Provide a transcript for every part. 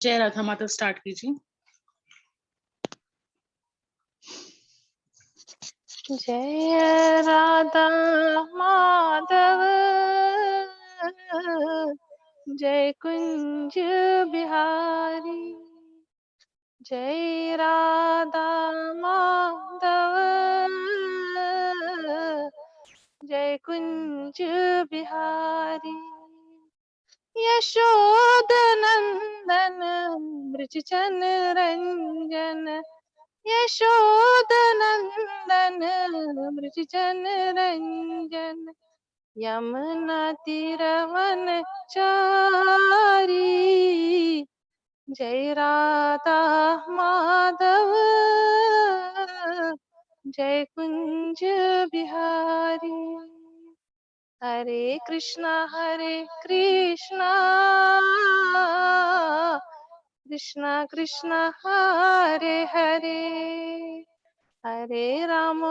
जय राधा माता स्टार्ट कीजिए। जय राधा माधव जय कुंज बिहारी, जय राधा माधव जय कुंज बिहारी, यशोदनंदन ब्रजचन रंजन, यशोदनंदन ब्रजचन रंजन, यमुना तीरवन चारी, जय राधा माधव जय कुंज बिहारी, हरे कृष्णा कृष्णा कृष्णा हरे हरे, हरे राम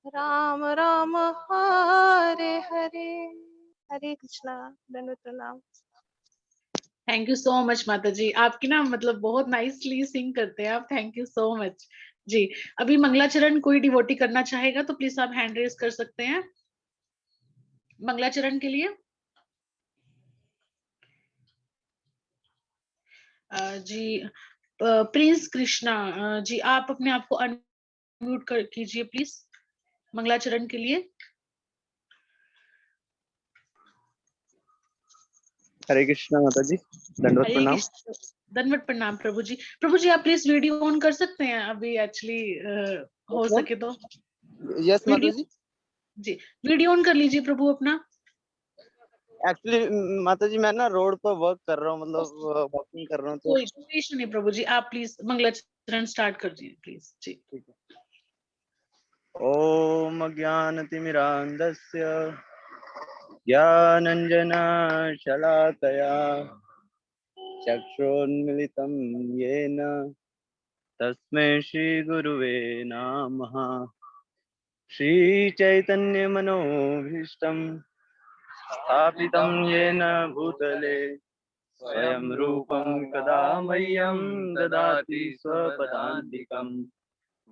राम राम हरे हरे। हरे कृष्णा, दंडवत प्रणाम। थैंक यू सो मच माता जी, आपकी ना मतलब बहुत नाइसली सिंग करते हैं आप। थैंक यू सो मच जी। अभी मंगलाचरण कोई डिवोटी करना चाहेगा तो प्लीज आप हैंड रेज कर सकते हैं मंगलाचरण के लिए। जी प्रिंस कृष्णा जी, आप अपने आप को अनम्यूट कर कीजिए प्लीज मंगलाचरण के लिए। हरे कृष्णा माता जी, दंडवत प्रणाम। दंडवत प्रणाम प्रभु जी। प्रभु जी आप प्लीज वीडियो ऑन कर सकते हैं अभी एक्चुअली हो सके तो। यस माता जी। जी वीडियो ऑन कर लीजिए प्रभु अपना। एक्चुअली माता जी मैं ना रोड पर वर्क कर रहा हूँ, मतलब वॉकिंग कर रहा हूँ, तो कोई इशू नहीं प्रभु जी, आप प्लीज मंगलाचरण स्टार्ट कर दीजिए प्लीज जी। ठीक है। ओम अज्ञानतिमिरान्धस्य ज्ञानञ्जना शलाकया चक्षुरुन्मिलितं येन तस्मै श्रीगुरुवे नमः। श्रीचैतन्यमनोभीष्टं स्थापितं येन भूतले स्वयं रूपं कदा मह्यं ददाति स्वपदान्तिकम्।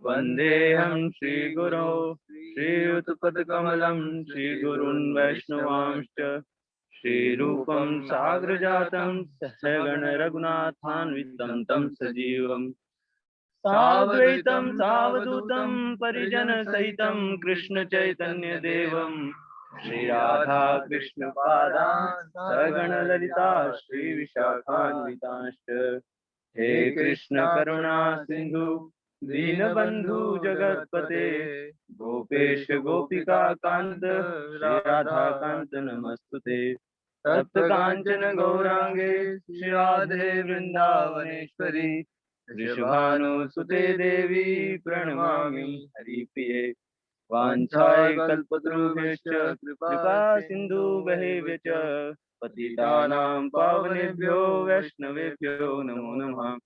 वन्देऽहं श्रीगुरो श्रीयुतपदकमलं श्रीगुरून् वैष्णवांश्च श्रीरूपं साग्रजातं सहगण रघुनाथान्वितं तं सजीवम् साद्वैतं सावधूतं परिजनसहितं कृष्ण चैतन्य देवं श्रीराधा कृष्ण पादान् सहगण ललिता श्री विशाखान्वितांश्च। हे कृष्ण करुणा सिंधु दीनबंधु जगतपते गोपेश गोपिका कांत राधा कांत नमस्तुते। तप्त कांचन गौरांगे श्री राधे वृंदावनेश्वरी वृषभानुसुते देवी प्रणमामि हरिप्रिये। वाञ्छाय कल्पतरुभ्यश्च कृपा सिन्धुभ्यः च पतितानां पावनेभ्यो वैष्णवेभ्यो नमो नमः।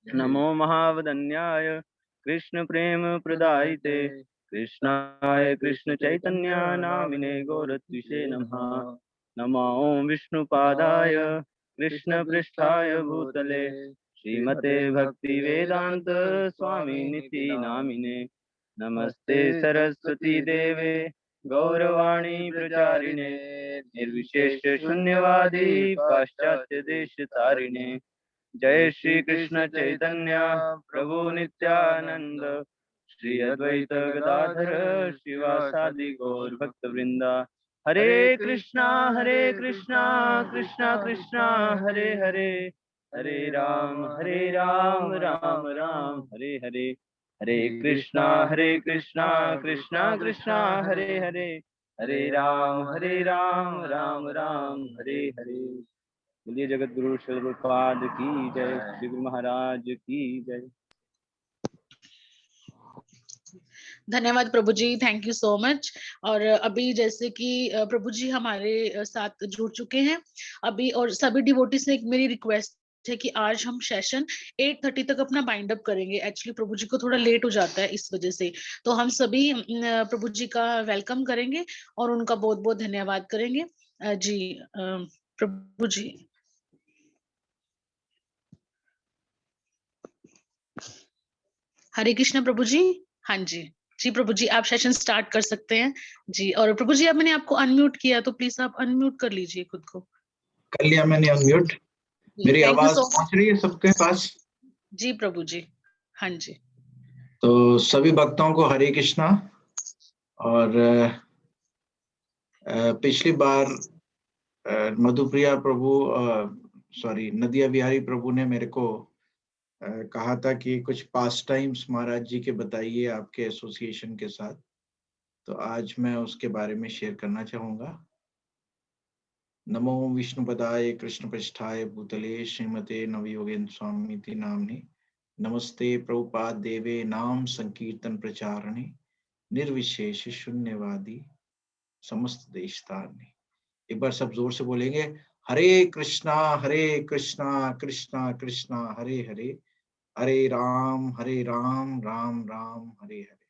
नमो महावदन्याय कृष्ण प्रेम प्रदायिते कृष्णाय कृष्ण चैतन्य नामिने गौरत्विषे नमः। नमो विष्णुपादाय कृष्ण पृष्ठाय भूतले श्रीमते भक्ति वेदांत स्वामी निति नामिने। नमस्ते सरस्वती देवे गौरवाणी प्रचारिणे निर्विशेष शून्यवादी पाश्चात्य देश तारिणे। जय श्री कृष्ण चैतन्य प्रभु नित्यानंद श्री अद्वैत गदाधर शिवासादि गौर भक्त वृंदा। हरे कृष्णा कृष्णा कृष्णा हरे हरे, हरे राम राम राम हरे हरे। हरे कृष्णा कृष्णा कृष्णा हरे हरे, हरे राम राम राम हरे हरे। बोलिए जगत गुरु श्री प्रभुपाद की जय, श्री गुरु महाराज की जय। धन्यवाद प्रभु जी, थैंक यू सो मच। और अभी जैसे कि प्रभु जी हमारे साथ जुड़ चुके हैं अभी, और सभी डिवोटी से एक मेरी रिक्वेस्ट है कि आज हम सेशन 8:30 तक अपना बाइंड अप करेंगे। एक्चुअली प्रभु जी को थोड़ा लेट हो जाता है इस वजह से, तो हम सभी प्रभु जी का वेलकम करेंगे और उनका बहुत बहुत धन्यवाद करेंगे। जी प्रभु जी। हरे कृष्णा प्रभु जी। हाँ जी। जी प्रभु जी, आप सेशन स्टार्ट कर सकते हैं जी। और प्रभु जी, अब मैंने आपको अनम्यूट किया, तो प्लीज आप अनम्यूट कर लीजिए खुद को। कर लिया मैंने अनम्यूट। जी, मेरी थैंक यू आवाज सो पहुंच रही है सबके पास? जी प्रभु जी। हाँ जी। तो सभी भक्तों को हरे कृष्णा। और पिछली बार मधुप्रिया प्रभु, सॉरी, नदिया बिहारी प्रभु ने मेरे को कहा था कि कुछ पास टाइम्स महाराज जी के बताइए आपके एसोसिएशन के साथ। तो आज मैं उसके बारे में शेयर करना चाहूंगा। नमो विष्णुपदाय कृष्णपृष्ठाय भूतले श्रीमते नवयोगेन्द्र स्वामी नाम्नि नमस्ते प्रभुपाद देवे नाम संकीर्तन प्रचारणे निर्विशेष शून्यवादी समस्त देशतारणे। एक बार सब जोर से बोलेंगे, हरे कृष्णा कृष्णा कृष्णा हरे हरे, हरे राम राम राम हरे हरे।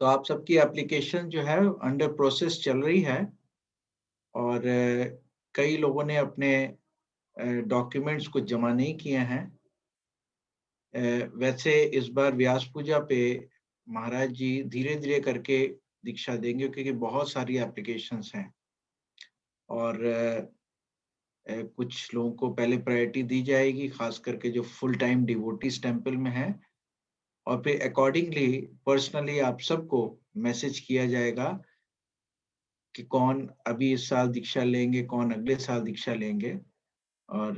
तो आप सबकी एप्लीकेशन जो है अंडर प्रोसेस चल रही है, और कई लोगों ने अपने डॉक्यूमेंट्स को जमा नहीं किए हैं। वैसे इस बार व्यास पूजा पे महाराज जी धीरे धीरे करके दीक्षा देंगे, क्योंकि बहुत सारी एप्लीकेशंस हैं, और कुछ लोगों को पहले प्रायोरिटी दी जाएगी, खास करके जो फुल टाइम डिवोटीज टेम्पल में है, और फिर अकॉर्डिंगली पर्सनली आप सबको मैसेज किया जाएगा कि कौन अभी इस साल दीक्षा लेंगे, कौन अगले साल दीक्षा लेंगे। और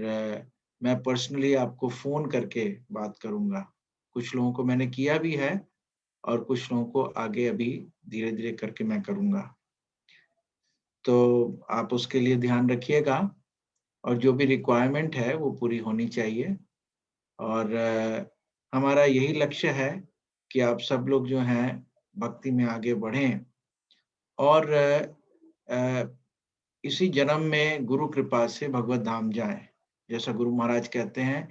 मैं पर्सनली आपको फोन करके बात करूंगा। कुछ लोगों को मैंने किया भी है, और कुछ लोगों को आगे अभी धीरे धीरे करके मैं करूंगा। तो आप उसके लिए ध्यान रखिएगा, और जो भी रिक्वायरमेंट है वो पूरी होनी चाहिए। और हमारा यही लक्ष्य है कि आप सब लोग जो हैं भक्ति में आगे बढ़ें, और इसी जन्म में गुरु कृपा से भगवत धाम जाएं। जैसा गुरु महाराज कहते हैं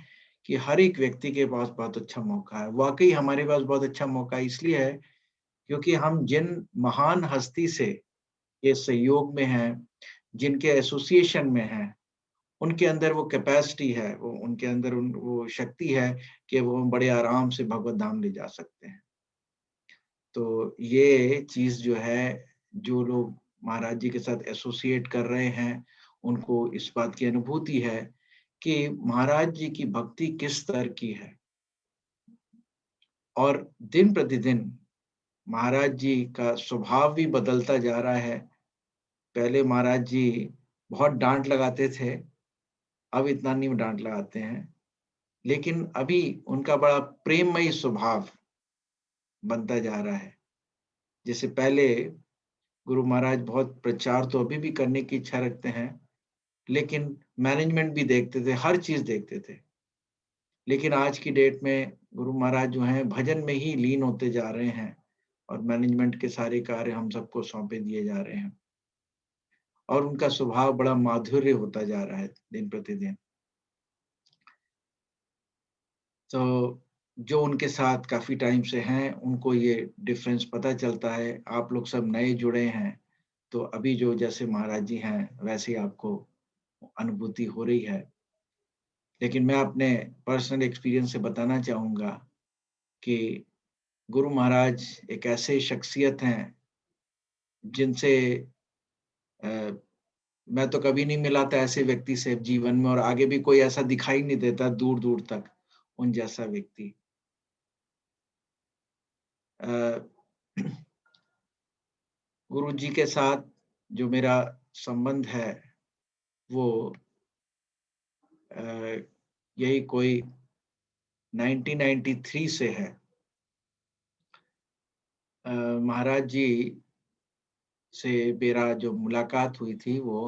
कि हर एक व्यक्ति के पास बहुत अच्छा मौका है। वाकई हमारे पास बहुत अच्छा मौका इसलिए है क्योंकि हम जिन महान हस्ती से ये सहयोग में हैं, जिनके एसोसिएशन में हैं, उनके अंदर वो कैपेसिटी है, वो उनके अंदर वो शक्ति है कि वो बड़े आराम से भगवत धाम ले जा सकते हैं। तो ये चीज जो है, जो लोग महाराज जी के साथ एसोसिएट कर रहे हैं, उनको इस बात की अनुभूति है कि महाराज जी की भक्ति किस स्तर की है। और दिन प्रतिदिन महाराज जी का स्वभाव भी बदलता जा रहा है। पहले महाराज जी बहुत डांट लगाते थे, अब इतना नहीं डांट लगाते हैं, लेकिन अभी उनका बड़ा प्रेममयी स्वभाव बनता जा रहा है। जैसे पहले गुरु महाराज बहुत प्रचार तो अभी भी करने की इच्छा रखते हैं, लेकिन मैनेजमेंट भी देखते थे, हर चीज देखते थे। लेकिन आज की डेट में गुरु महाराज जो हैं भजन में ही लीन होते जा रहे हैं, और मैनेजमेंट के सारे कार्य हम सबको सौंपे दिए जा रहे हैं, और उनका स्वभाव बड़ा माधुर्य होता जा रहा है दिन प्रतिदिन। तो जो उनके साथ काफी टाइम से हैं उनको ये डिफरेंस पता चलता है। आप लोग सब नए जुड़े हैं, तो अभी जो जैसे महाराज जी हैं वैसे ही आपको अनुभूति हो रही है। लेकिन मैं अपने पर्सनल एक्सपीरियंस से बताना चाहूंगा कि गुरु महाराज एक ऐसे शख्सियत हैं जिनसे मैं तो कभी नहीं मिला था ऐसे व्यक्ति से जीवन में, और आगे भी कोई ऐसा दिखाई नहीं देता दूर दूर तक उन जैसा व्यक्ति। गुरु जी के साथ जो मेरा संबंध है वो यही कोई 1993 से है। महाराज जी से मेरा जो मुलाकात हुई थी वो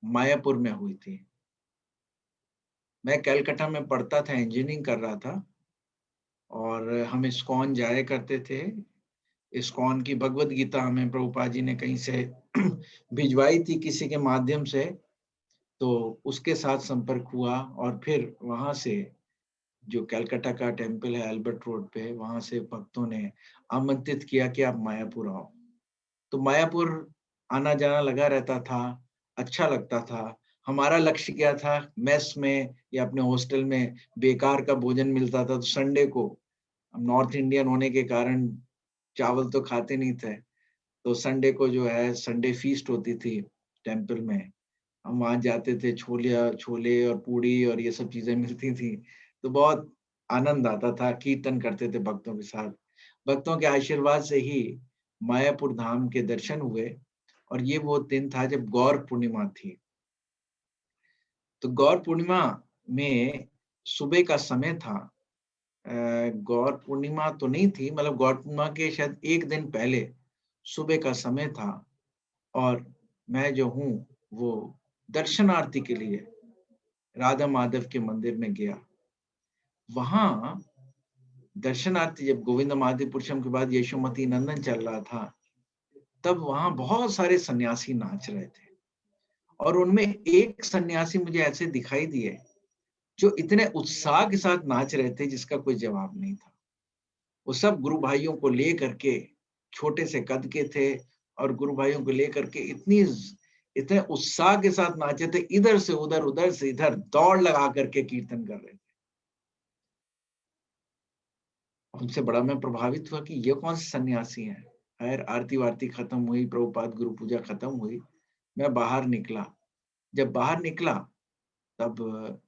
मायापुर में हुई थी। मैं कलकत्ता में पढ़ता था, इंजीनियरिंग कर रहा था, और हम इस्कॉन जाया करते थे। इस्कॉन की भगवत गीता हमें प्रभुपाद जी ने कहीं से भिजवाई थी किसी के माध्यम से, तो उसके साथ संपर्क हुआ, और फिर वहां से जो कलकत्ता का टेम्पल है अल्बर्ट रोड पे, वहां से भक्तों ने आमंत्रित किया कि आप मायापुर आओ। तो मायापुर आना जाना लगा रहता था, अच्छा लगता था। हमारा लक्ष्य क्या था, मेस में या अपने हॉस्टल में बेकार का भोजन मिलता था, तो संडे को, हम नॉर्थ इंडियन होने के कारण चावल तो खाते नहीं थे, तो संडे को जो है संडे फीस्ट होती थी टेंपल में। हम वहाँ जाते थे, छोले और पूड़ी और ये सब चीज़ें मिलती थी, तो बहुत आनंद आता था, कीर्तन करते थे भक्तों के साथ। भक्तों के आशीर्वाद से ही मायापुर धाम के दर्शन हुए और ये वो दिन था जब गौर पूर्णिमा थी। तो गौर पूर्णिमा में सुबह का समय था। गौर पूर्णिमा तो नहीं थी, मतलब गौर पूर्णिमा के शायद 1 दिन पहले सुबह का समय था और मैं जो हूँ वो दर्शनार्थी के लिए राधा माधव के मंदिर में गया। वहाँ दर्शनार्थी, जब गोविंद माधव पुरुषम के बाद यशोमती नंदन चल रहा था, तब वहाँ बहुत सारे सन्यासी नाच रहे थे और उनमें एक सन्यासी मुझे ऐसे दिखाई दिए जो इतने उत्साह के साथ नाच रहे थे जिसका कोई जवाब नहीं था। वो सब गुरु भाइयों को लेकर के, छोटे से कद के थे और गुरु भाइयों को लेकर के इतने उत्साह के साथ नाचे थे, इधर से उधर, उधर से इधर दौड़ लगा करके कीर्तन कर रहे थे। उनसे बड़ा मैं प्रभावित हुआ कि ये कौन से सन्यासी हैं। खैर आरती वारती खत्म हुई, प्रभुपाद गुरु पूजा खत्म हुई, मैं बाहर निकला। जब बाहर निकला तब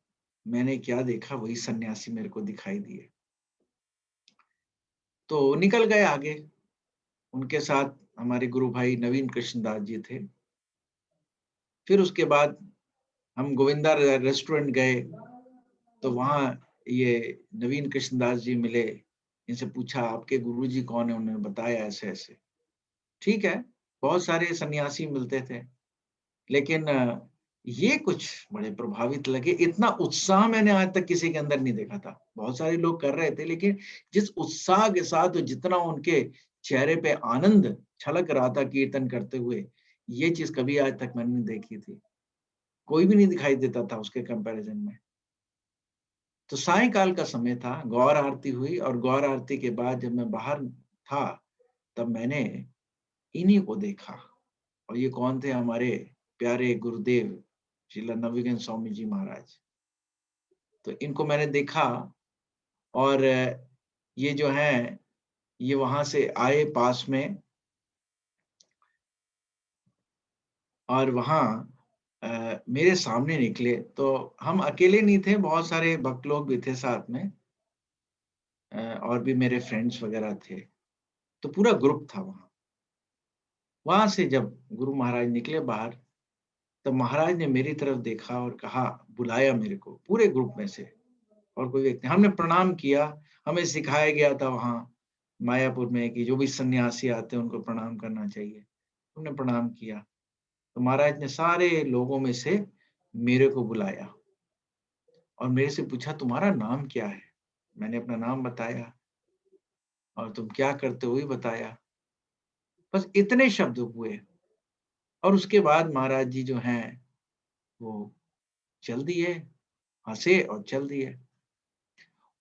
मैंने क्या देखा, वही सन्यासी मेरे को दिखाई दिए। तो निकल गए आगे। उनके साथ हमारे गुरु भाई नवीन कृष्णदास जी थे। फिर उसके बाद हम गोविंदा रेस्टोरेंट गए, तो वहाँ ये नवीन कृष्णदास जी मिले। इनसे पूछा आपके गुरुजी कौन है? उन्होंने बताया ऐसे-ऐसे। ठीक है, बहुत सारे सन्यासी मिलते थे, लेकिन ये कुछ बड़े प्रभावित लगे। इतना उत्साह मैंने आज तक किसी के अंदर नहीं देखा था। बहुत सारे लोग कर रहे थे, लेकिन जिस उत्साह के साथ और जितना उनके चेहरे पे आनंद छलक रहा था कीर्तन करते हुए, ये चीज़ कभी आज तक मैंने नहीं देखी थी। कोई भी नहीं दिखाई देता था उसके कंपैरिज़न में। तो सायंकाल का समय था, गौर आरती हुई और गौर आरती के बाद जब मैं बाहर था, तब मैंने इन्हीं को देखा। और ये कौन थे? हमारे प्यारे गुरुदेव श्रील नवयुगेंद्र स्वामी जी महाराज। तो इनको मैंने देखा और ये जो हैं, ये वहाँ से आए पास में और वहाँ मेरे सामने निकले। तो हम अकेले नहीं थे, बहुत सारे भक्त लोग भी थे साथ में, और भी मेरे फ्रेंड्स वगैरह थे। तो पूरा ग्रुप था वहाँ। वहाँ से जब गुरु महाराज निकले बाहर, तब महाराज ने मेरी तरफ देखा और कहा, बुलाया मेरे को पूरे ग्रुप में से और कोई व्यक्ति। हमने प्रणाम किया, हमें सिखाया गया था वहाँ मायापुर में कि जो भी सन्यासी आते हैं उनको प्रणाम करना चाहिए। हमने प्रणाम किया, तो महाराज ने सारे लोगों में से मेरे को बुलाया और मेरे से पूछा तुम्हारा नाम क्या है? मैंने अपना नाम बताया और तुम क्या करते हो ये बताया। बस इतने शब्द हुए और उसके बाद महाराज जी जो हैं वो चल दिए, हँसे और चल दिए।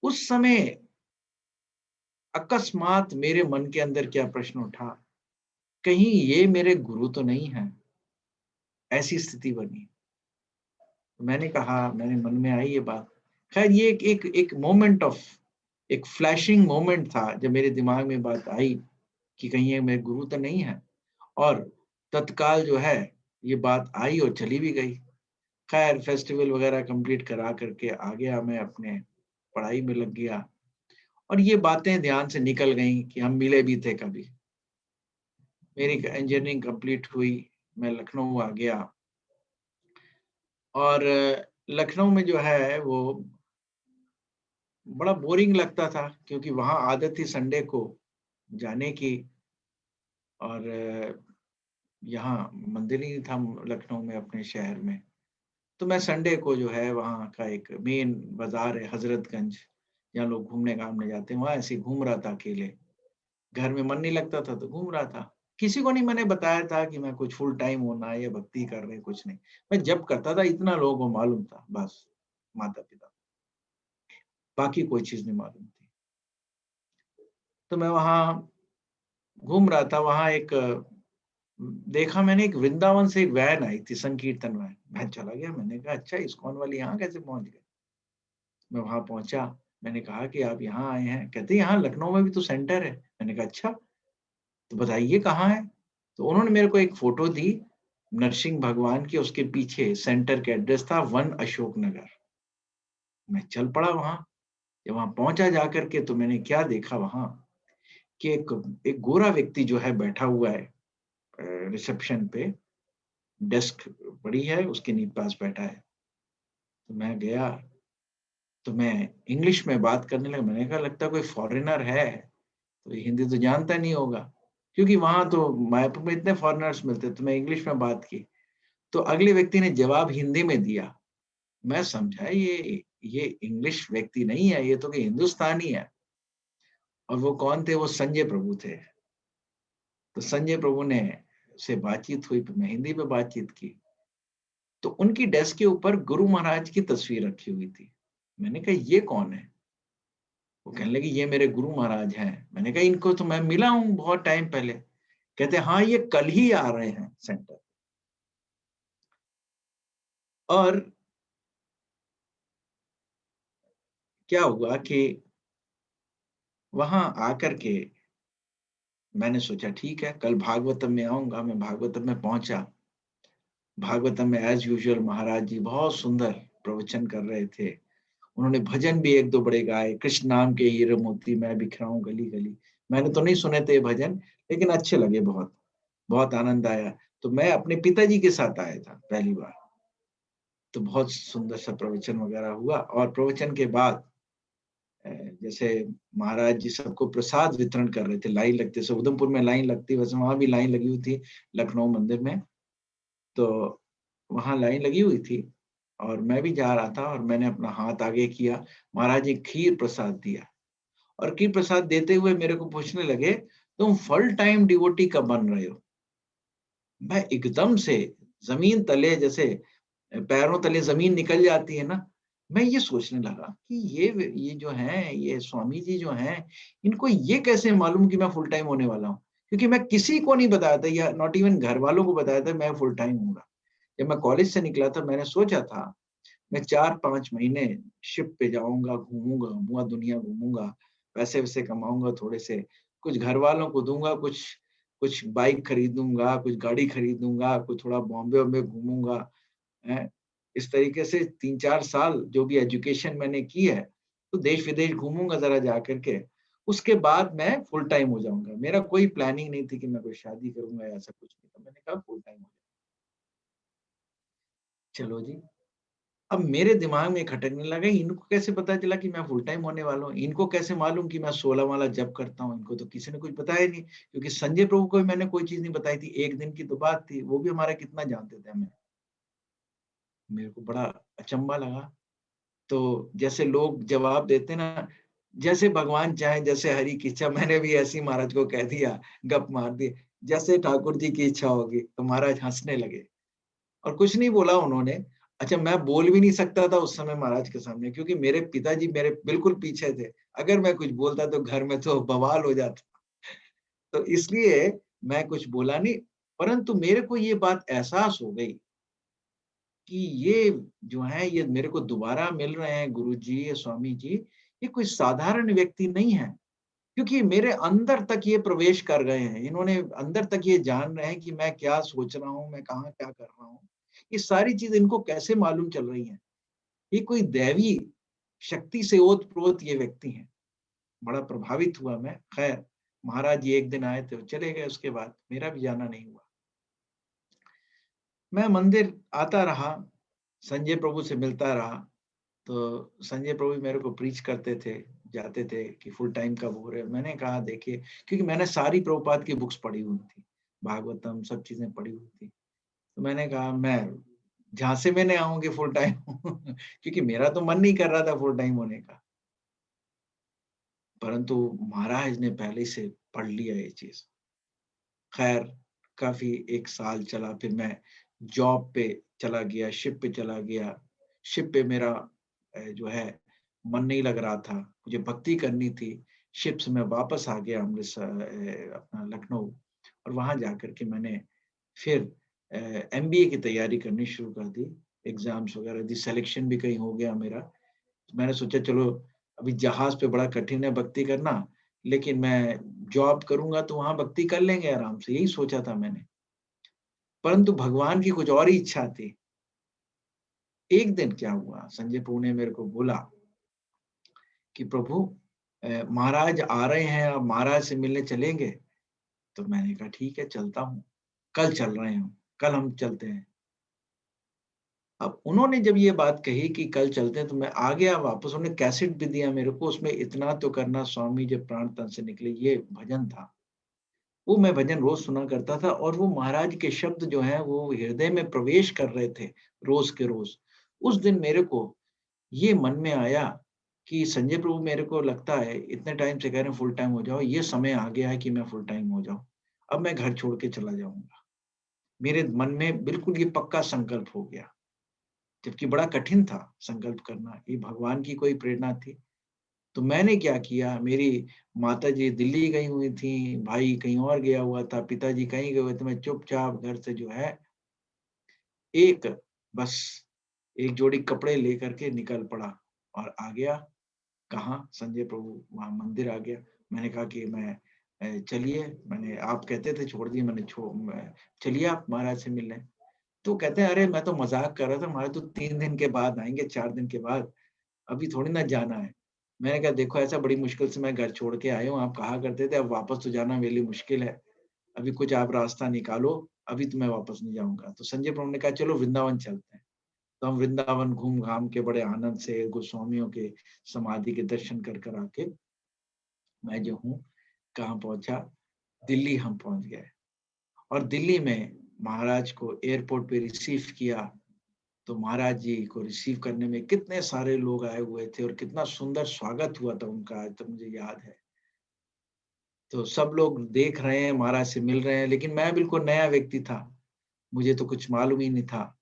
उस समय अकस्मात मेरे मन के अंदर क्या प्रश्न उठा, कहीं ये मेरे गुरु तो नहीं हैं? ऐसी स्थिति बनी। तो मैंने कहा, मेरे मन में आई ये बात। खैर ये एक मोमेंट ऑफ, एक फ्लैशिंग मोमेंट था जब मेरे दिमाग में बात आई कि कहीं ये मेरे गुरु तो नहीं है, और तत्काल जो है ये बात आई और चली भी गई। खैर फेस्टिवल वगैरह कंप्लीट करा करके आ गया, मैं अपने पढ़ाई में लग गया और ये बातें ध्यान से निकल गईं कि हम मिले भी थे कभी। मेरी इंजीनियरिंग कंप्लीट हुई, मैं लखनऊ आ गया और लखनऊ में जो है वो बड़ा बोरिंग लगता था क्योंकि वहाँ आदत थी संडे को जाने की और यहाँ मंदिर ही नहीं था लखनऊ में अपने शहर में। तो मैं संडे को जो है वहाँ का एक मेन बाज़ार है हज़रतगंज, जहाँ लोग घूमने-घामने जाते हैं, वहाँ ऐसे ही घूम रहा था अकेले। घर में मन नहीं लगता था तो घूम रहा था। किसी को नहीं मैंने बताया था कि मैं कुछ फुल टाइम होना है या भक्ति कर रहे हैं, कुछ नहीं। मैं जब करता था इतना लोगों को मालूम था बस, माता-पिता। बाकी कोई चीज़ नहीं मालूम थी। तो मैं वहाँ घूम रहा था, वहाँ एक देखा मैंने एक वृंदावन से एक वैन आई थी, संकीर्तन वैन। मैं चला गया, मैंने कहा अच्छा इस्कॉन वाले यहाँ कैसे पहुंच गए? मैं वहां पहुंचा, मैंने कहा कि आप यहाँ आए हैं? कहते यहाँ लखनऊ में भी तो सेंटर है। मैंने कहा अच्छा, तो बताइए कहाँ है? तो उन्होंने मेरे को एक फोटो दी नरसिंह भगवान की, उसके पीछे सेंटर का एड्रेस था 1 अशोक नगर। मैं चल पड़ा वहां। जब वहां पहुंचा जाकर के तो मैंने क्या देखा वहां कि एक गोरा व्यक्ति जो है बैठा हुआ है रिसेप्शन पे, डेस्क पड़ी है उसके पास बैठा है। तो मैं गया, तो मैं इंग्लिश में बात करने लगा। मैंने कहा लगता है कोई फॉरेनर है, तो ये हिंदी तो जानता नहीं होगा, क्योंकि वहां तो मायापुर में इतने फॉरेनर्स मिलते, तो मैं इंग्लिश में बात की। तो अगले व्यक्ति ने जवाब हिंदी में दिया। मैं समझा ये इंग्लिश व्यक्ति नहीं है, ये तो कि हिंदुस्तानी है। और वो कौन थे? वो संजय प्रभु थे। तो संजय प्रभु ने से बातचीत हुई, फिर मैं हिंदी में बातचीत की। तो उनकी डेस्क के ऊपर गुरु महाराज की तस्वीर रखी हुई थी। मैंने कहा ये कौन है? वो कहने लगी ये मेरे गुरु महाराज हैं। मैंने कहा इनको तो मैं मिला हूँ बहुत टाइम पहले। कहते हाँ ये कल ही आ रहे हैं सेंटर। और क्या हुआ कि वहां आकर के मैंने सोचा ठीक है कल भागवतम में आऊंगा। मैं भागवतम में पहुंचा। भागवतम में एज यूजुअल महाराज जी बहुत सुंदर प्रवचन कर रहे थे। उन्होंने भजन भी एक दो बड़े गाए, कृष्ण नाम के हीरे मोती मैं बिखराऊं गली गली। मैंने तो नहीं सुने थे ये भजन, लेकिन अच्छे लगे बहुत, बहुत आनंद आया। तो मैं अपने पिताजी के साथ आया था पहली बार। तो बहुत सुंदर सा प्रवचन वगैरह हुआ। और प्रवचन के बाद जैसे महाराज जी सबको प्रसाद वितरण कर रहे थे, लाइन लगते से उधमपुर में लाइन लगती, वैसे वहां भी लाइन लगी हुई थी लखनऊ मंदिर में। तो वहां लाइन लगी हुई थी और मैं भी जा रहा था और मैंने अपना हाथ आगे किया। महाराज जी खीर प्रसाद दिया और खीर प्रसाद देते हुए मेरे को पूछने लगे तुम फुल टाइम डिवोटी कब बन रहे हो? मैं एकदम से जमीन तले, जैसे पैरों तले जमीन निकल जाती है ना, मैं ये सोचने लगा कि ये जो है, ये स्वामी जी जो हैं, इनको ये कैसे मालूम कि मैं फुल टाइम होने वाला हूँ? क्योंकि मैं किसी को नहीं बताया था, या नॉट इवन घर वालों को बताया था मैं फुल टाइम हूँगा। जब मैं कॉलेज से निकला था मैंने सोचा था मैं 4-5 महीने शिप पे जाऊँगा, घूमूँगा, घूमूँगा, दुनिया घूमूँगा, पैसे-वैसे कमाऊँगा थोड़े से, कुछ घर वालों को दूँगा, कुछ कुछ बाइक खरीदूँगा, कुछ गाड़ी खरीदूँगा, कुछ थोड़ा बॉम्बे-वॉम्बे घूमूँगा, हैं? इस तरीके से 3-4 साल जो भी एजुकेशन मैंने की है, तो देश-विदेश घूमूँगा ज़रा जा कर के। उसके बाद मैं फुल टाइम हो जाऊँगा। मेरा कोई प्लानिंग नहीं थी कि मैं कोई शादी करूँगा या ऐसा कुछ नहीं था। मैंने कहा फुल टाइम हो जाऊँ। चलो जी। अब मेरे दिमाग में खटकने लगा इनको कैसे पता चला कि मैं फुल टाइम होने वाला हूँ? इनको कैसे मालूम कि मैं 16 माला जप करता हूँ? इनको तो किसी ने कुछ बताया नहीं, क्योंकि संजय प्रभु को भी मैंने कोई चीज़ नहीं बताई थी। 1 दिन की तो बात थी, वो भी हमारा कितना जानते थे हमें। मेरे को बड़ा अचंभा लगा। तो जैसे लोग जवाब देते ना, जैसे भगवान चाहे जैसे हरि की इच्छा, मैंने भी ऐसे ही महाराज को कह दिया, गप मार दी, जैसे ठाकुर जी की इच्छा होगी। तो महाराज हँसने लगे और कुछ नहीं बोला उन्होंने। अच्छा मैं बोल भी नहीं सकता था उस समय महाराज के सामने, क्योंकि मेरे पिताजी मेरे बिल्कुल पीछे थे। अगर मैं कुछ बोलता तो घर में तो बवाल हो जाता। तो इसलिए मैं कुछ बोला नहीं, परंतु मेरे को ये बात एहसास हो गई कि ये जो है ये मेरे को दोबारा मिल रहे हैं गुरुजी, ये स्वामी जी, ये कोई साधारण व्यक्ति नहीं है। क्योंकि मेरे अंदर तक ये प्रवेश कर गए हैं। इन्होंने अंदर तक ये जान रहे हैं कि मैं क्या सोच रहा हूँ, मैं कहाँ क्या कर रहा हूँ। ये सारी चीज़ इनको कैसे मालूम चल रही हैं? ये कोई दैवी शक्ति से ओत-प्रोत ये व्यक्ति हैं। बड़ा प्रभावित हुआ मैं। खैर, महाराज जी एक दिन आए थे, वो चले गए, उसके बाद मेरा भी जाना नहीं हुआ। मैं मंदिर आता रहा, संजय प्रभु से मिलता रहा। तो संजय प्रभु भी मेरे को प्रीच करते थे, जाते थे कि फुल टाइम कब हो रहे हो? मैंने कहा देखिए, क्योंकि मैंने सारी प्रभुपाद की बुक्स पढ़ी हुई थी, भागवतम सब चीज़ें पढ़ी हुई थी। तो मैंने कहा मैं झांसे में नहीं आऊँगी फुल टाइम क्योंकि मेरा तो मन नहीं कर रहा था फुल टाइम होने का। परंतु महाराज ने पहले से पढ़ लिया ये चीज़। खैर काफ़ी 1 साल चला, फिर मैं जॉब पे चला गया, शिप पे चला गया। शिप पे मेरा जो है मन नहीं लग रहा था, मुझे भक्ति करनी थी। शिप से मैं वापस आ गया अपना लखनऊ, और वहाँ जाकर के मैंने फिर एमबीए की तैयारी करनी शुरू कर दी, एग्जाम्स वगैरह दी, सिलेक्शन भी कहीं हो गया मेरा। तो मैंने सोचा चलो अभी जहाज पे बड़ा कठिन है भक्ति करना, लेकिन मैं जॉब करूंगा तो वहां भक्ति कर लेंगे आराम से, यही सोचा था मैंने। परंतु भगवान की कुछ और ही इच्छा थी। एक दिन क्या हुआ, संजय प्रभु ने मेरे को बोला कि प्रभु महाराज आ रहे हैं, अब महाराज से मिलने चलेंगे? तो मैंने कहा ठीक है चलता हूँ, कल चल रहे हैं, कल हम चलते हैं। अब उन्होंने जब ये बात कही कि कल चलते हैं, तो मैं आ गया वापस। उन्होंने कैसेट भी दिया मेरे को, उसमें इतना तो करना स्वामी जब प्राण तन से निकले, ये भजन था। वो मैं भजन रोज सुना करता था, और वो महाराज के शब्द जो हैं वो हृदय में प्रवेश कर रहे थे रोज के रोज। उस दिन मेरे को ये मन में आया कि संजय प्रभु, मेरे को लगता है इतने टाइम से कह रहे हैं फुल टाइम हो जाओ, ये समय आ गया है कि मैं फुल टाइम हो जाऊं। अब मैं घर छोड़ के चला जाऊंगा। मेरे मन में बिल्कुल ये पक्का संकल्प हो गया, जबकि बड़ा कठिन था संकल्प करना, ये भगवान की कोई प्रेरणा थी। तो मैंने क्या किया, मेरी माताजी दिल्ली गई हुई थी, भाई कहीं और गया हुआ था, पिताजी कहीं गए हुए थे, मैं चुपचाप घर से जो है एक बस एक जोड़ी कपड़े लेकर के निकल पड़ा और आ गया। कहाँ? संजय प्रभु वहाँ मंदिर आ गया। मैंने कहा कि मैं चलिए, मैंने आप कहते थे छोड़ दिए, चलिए आप महाराज से मिलने। तो कहते हैं अरे मैं तो मजाक कर रहा था, हमारे तो 3 दिन के बाद आएंगे, 4 दिन के बाद, अभी थोड़ी ना जाना है। मैंने कहा देखो ऐसा बड़ी मुश्किल से मैं घर छोड़ के आया हूँ, आप कहा करते थे अब वापस तो जाना मेरे लिए मुश्किल है, अभी कुछ आप रास्ता निकालो, अभी तो मैं वापस नहीं जाऊंगा। तो संजय प्रभु ने कहा चलो वृंदावन चलते हैं। तो हम वृंदावन घूम घाम के बड़े आनंद से गोस्वामियों के समाधि के दर्शन कर कर आके मैं जो हूँ कहाँ पहुंचा, दिल्ली हम पहुंच गए। और दिल्ली में महाराज को एयरपोर्ट पे रिसीव किया। तो महाराज जी को रिसीव करने में कितने सारे लोग आए हुए थे और कितना सुंदर स्वागत हुआ था उनका, आज तक मुझे याद है। तो सब लोग देख रहे हैं, महाराज से मिल रहे हैं, लेकिन मैं बिल्कुल नया व्यक्ति था, मुझे तो कुछ मालूम ही नहीं था।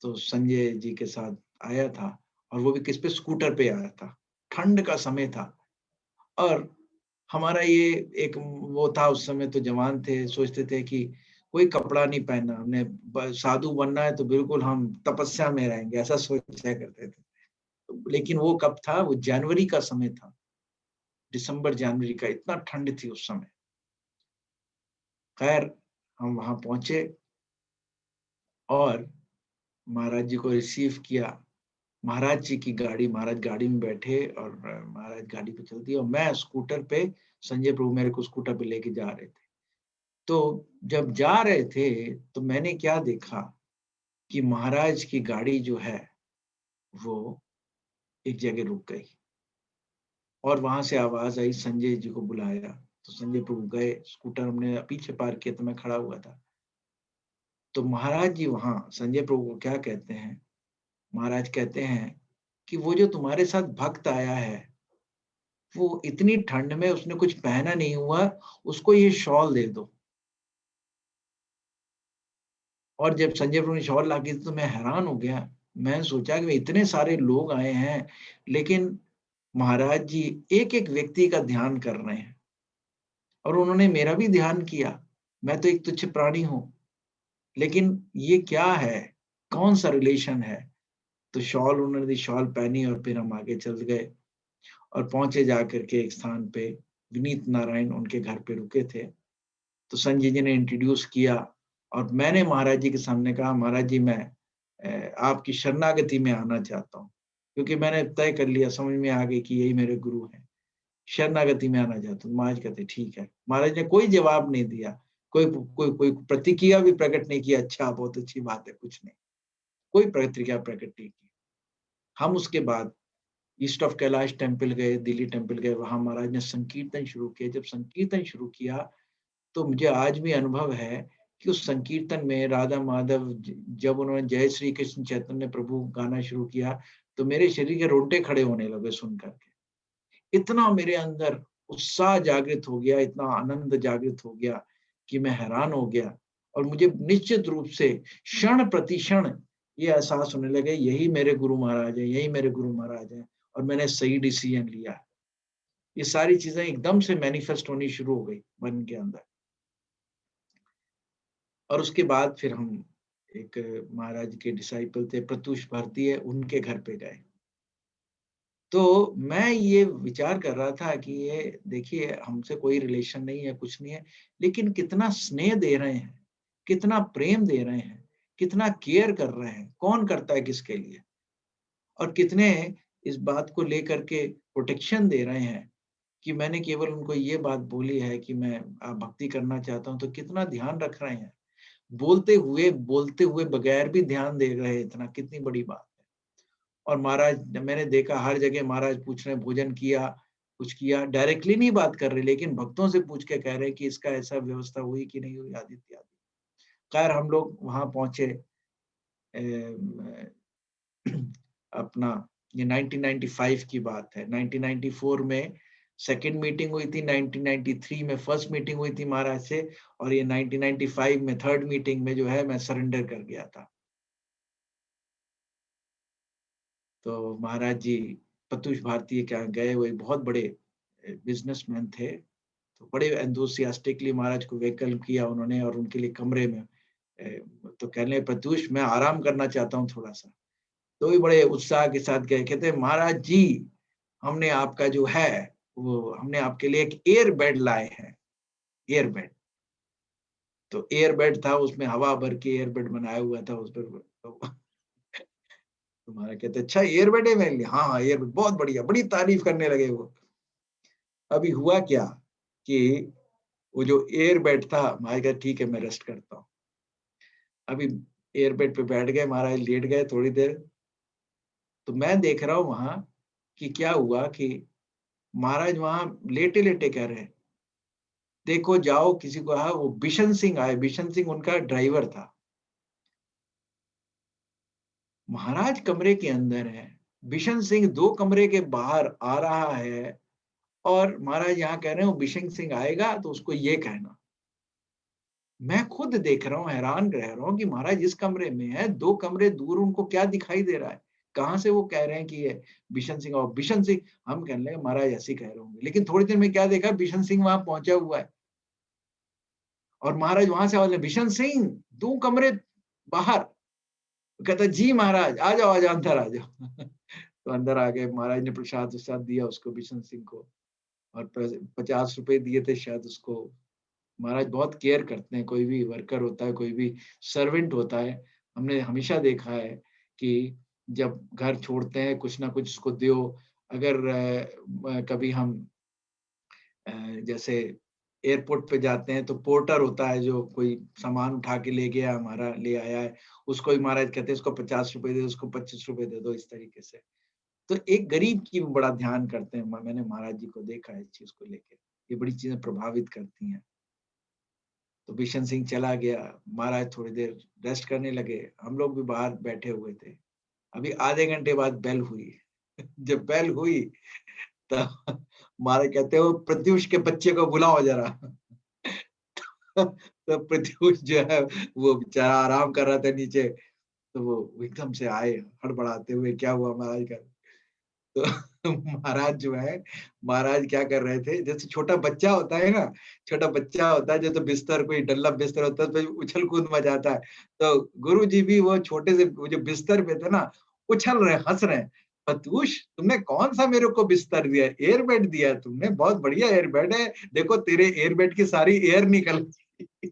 तो संजय जी के साथ आया था, और वो भी किस पे, स्कूटर पे आया था, ठंड का समय था। और हमारा ये एक वो था, उस समय तो जवान थे, सोचते थे कि कोई कपड़ा नहीं पहनना, हमने साधु बनना है तो बिल्कुल हम तपस्या में रहेंगे, ऐसा सोचा करते थे। लेकिन वो कब था, वो जनवरी का समय था, दिसंबर जनवरी का, इतना ठंड थी उस समय। खैर हम वहां पहुंचे और महाराज जी को रिसीव किया। महाराज जी की गाड़ी, महाराज गाड़ी में बैठे और महाराज गाड़ी पे चलती और मैं स्कूटर पे, संजय प्रभु मेरे को स्कूटर पे लेके जा रहे थे। तो जब जा रहे थे तो मैंने क्या देखा कि महाराज की गाड़ी जो है वो एक जगह रुक गई, और वहां से आवाज आई संजय जी को बुलाया। तो संजय प्रभु गए, स्कूटर हमने पीछे पार्क किया तो मैं खड़ा हुआ था। तो महाराज जी वहां संजय प्रभु को क्या कहते हैं, महाराज कहते हैं कि वो जो तुम्हारे साथ भक्त आया है, वो इतनी ठंड में उसने कुछ पहना नहीं हुआ, उसको ये शॉल दे दो। और जब संजय प्रभु ने शॉल ला के दी तो मैं हैरान हो गया। मैं सोचा कि इतने सारे लोग आए हैं, लेकिन महाराज जी एक एक व्यक्ति का ध्यान कर रहे हैं, और उन्होंने मेरा भी ध्यान किया। मैं तो एक तुच्छ प्राणी हूं, लेकिन ये क्या है, कौन सा रिलेशन है। तो शॉल उन्होंने दी, शॉल पहनी, और फिर हम आगे चल गए और पहुंचे जाकर के एक स्थान पे, विनीत नारायण उनके घर पे रुके थे। तो संजय जी ने इंट्रोड्यूस किया, और मैंने महाराज जी के सामने कहा महाराज जी मैं आपकी शरणागति में आना चाहता हूँ, क्योंकि मैंने तय कर लिया, समझ में आ गई कि यही मेरे गुरु हैं, शरणागति में आना चाहता हूँ। महाराज कहते ठीक है। महाराज ने कोई जवाब नहीं दिया, कोई प्रतिक्रिया भी प्रकट नहीं किया, अच्छा बहुत अच्छी बात है, कुछ नहीं, कोई प्रतिक्रिया प्रकट नहीं की। हम उसके बाद ईस्ट ऑफ कैलाश टेम्पल गए, दिल्ली टेम्पल गए, वहां महाराज ने संकीर्तन शुरू किया। जब संकीर्तन शुरू किया तो मुझे आज भी अनुभव है कि उस संकीर्तन में राधा माधव, जब उन्होंने जय श्री कृष्ण चैतन्य प्रभु गाना शुरू किया तो मेरे शरीर के रोंगटे खड़े होने लगे सुन करके। इतना मेरे अंदर उत्साह जागृत हो गया, इतना आनंद जागृत हो गया कि मैं हैरान हो गया। और मुझे निश्चित रूप से क्षण प्रति क्षण ये एहसास होने लगे, यही मेरे गुरु महाराज है, यही मेरे गुरु महाराज है, और मैंने सही डिसीजन लिया। ये सारी चीजें एकदम से मैनिफेस्ट होनी शुरू हो गई मन के अंदर। और उसके बाद फिर हम एक महाराज के डिसाइपल थे प्रत्युष भारतीय, उनके घर पे गए। तो मैं ये विचार कर रहा था कि ये देखिए हमसे कोई रिलेशन नहीं है, कुछ नहीं है, लेकिन कितना स्नेह दे रहे हैं, कितना प्रेम दे रहे हैं, कितना केयर कर रहे हैं, कौन करता है किसके लिए? और कितने इस बात को लेकर के प्रोटेक्शन दे रहे हैं कि मैंने केवल उनको ये बात बोली है कि मैं भक्ति करना चाहता हूँ, तो कितना ध्यान रख रहे हैं। बोलते हुए बगैर भी ध्यान दे रहे हैं, इतना कितनी बड़ी बात है। और महाराज मैंने देखा हर जगह महाराज पूछ रहे हैं भोजन किया, कुछ किया, डायरेक्टली नहीं बात कर रहे, लेकिन भक्तों से पूछ के कह रहे हैं कि इसका ऐसा व्यवस्था हुई कि नहीं हुई, आदि इत्यादि। खैर हम लोग वहाँ पहुँचे, अपना ये 1995 की बात है। 1994 में सेकंड मीटिंग हुई थी, 1993 में फर्स्ट मीटिंग हुई थी महाराज से, और ये 1995 में थर्ड मीटिंग में जो है मैं सरेंडर कर गया था। तो महाराज जी प्रत्युष भारतीय के यहाँ गए, वो एक बहुत बड़े बिजनेसमैन थे, तो बड़े एंथुसियास्टिकली महाराज को वेलकम किया उन्होंने, और उनके लिए कमरे में तो कहने लगे प्रत्युष मैं आराम करना चाहता हूँ थोड़ा सा। तो भी बड़े उत्साह के साथ गए, कहते महाराज जी हमने आपका जो है वो हमने आपके लिए एक एयर बेड लाए हैं, एयर बेड। तो एयर बेड था, उसमें हवा भर के एयर बेड बनाया हुआ था उस पर। तो तुम्हारा कहते अच्छा एयर बेड है मेरे लिए, हाँ हाँ एयर बेड बहुत बढ़िया, बड़ी तारीफ करने लगे वो। अभी हुआ क्या कि वो जो एयर बेड था, मैं कहा ठीक है मैं रेस्ट करता हूँ। अभी एयर बेड पे बैठ गए महाराज, लेट गए थोड़ी देर। तो मैं देख रहा हूँ वहां कि क्या हुआ कि महाराज वहां लेटे लेटे कह रहे हैं देखो जाओ किसी को, वो बिशन सिंह आए, बिशन सिंह उनका ड्राइवर था। महाराज कमरे के अंदर है, बिशन सिंह 2 कमरे के बाहर आ रहा है, और महाराज यहाँ कह रहे हो बिशन सिंह आएगा तो उसको ये कहना। मैं खुद देख रहा हूँ, हैरान रह रहा हूँ कि महाराज इस कमरे में है, 2 कमरे दूर उनको क्या दिखाई दे रहा है, कहाँ से वो कह रहे हैं कि ये बिशन सिंह, और बिशन सिंह हम कहने लगे महाराज ऐसे ही कह रहे होंगे। लेकिन थोड़ी देर में क्या देखा, बिशन सिंह वहां पहुंचा हुआ है, और महाराज वहां से आवाज, बिशन सिंह 2 कमरे बाहर। कहता जी महाराज आ जाओ अंदर आ जाओ। तो अंदर आ गए, महाराज ने प्रसाद वसाद दिया उसको, बिशन सिंह को, और 50 रुपए दिए थे शायद उसको। महाराज बहुत केयर करते हैं, कोई भी वर्कर होता है, कोई भी सर्वेंट होता है, हमने हमेशा देखा है कि जब घर छोड़ते हैं कुछ ना कुछ उसको दो। अगर कभी हम जैसे एयरपोर्ट पे जाते हैं तो पोर्टर होता है जो कोई सामान उठा के ले गया, हमारा ले आया है, उसको भी महाराज कहते हैं इसको 50 रुपए दे दो, उसको 25 रुपए दे दो, इस तरीके से। तो एक गरीब की भी बड़ा ध्यान करते हैं, मैंने महाराज जी को देखा है इस चीज को लेके, ये बड़ी चीजें प्रभावित करती हैं। तो बिशन सिंह चला गया, महाराज थोड़ी देर रेस्ट करने लगे, हम लोग भी बाहर बैठे हुए थे। अभी आधे घंटे बाद बेल हुई। जब बेल हुई तब महाराज कहते हो प्रत्युष के बच्चे को बुलाओ जरा। तो प्रत्युष जो है वो बेचारा आराम कर रहा था नीचे, तो वो एकदम से आए हड़बड़ाते हुए, क्या हुआ महाराज का। तो महाराज जो है, महाराज क्या कर रहे थे, जैसे छोटा बच्चा होता है ना, छोटा बच्चा होता है जैसे बिस्तर, कोई डल्ला बिस्तर होता है तो उछल कूद मचाता है, तो गुरु जी भी वो छोटे से वो जो बिस्तर पे थे ना, उछल रहे हंस रहे हैं। प्रत्युष तुमने कौन सा मेरे को बिस्तर दिया, एयर बेड दिया है तुमने, बहुत बढ़िया एयर बेड है, देखो तेरे एयर बेड की सारी एयर निकल गई।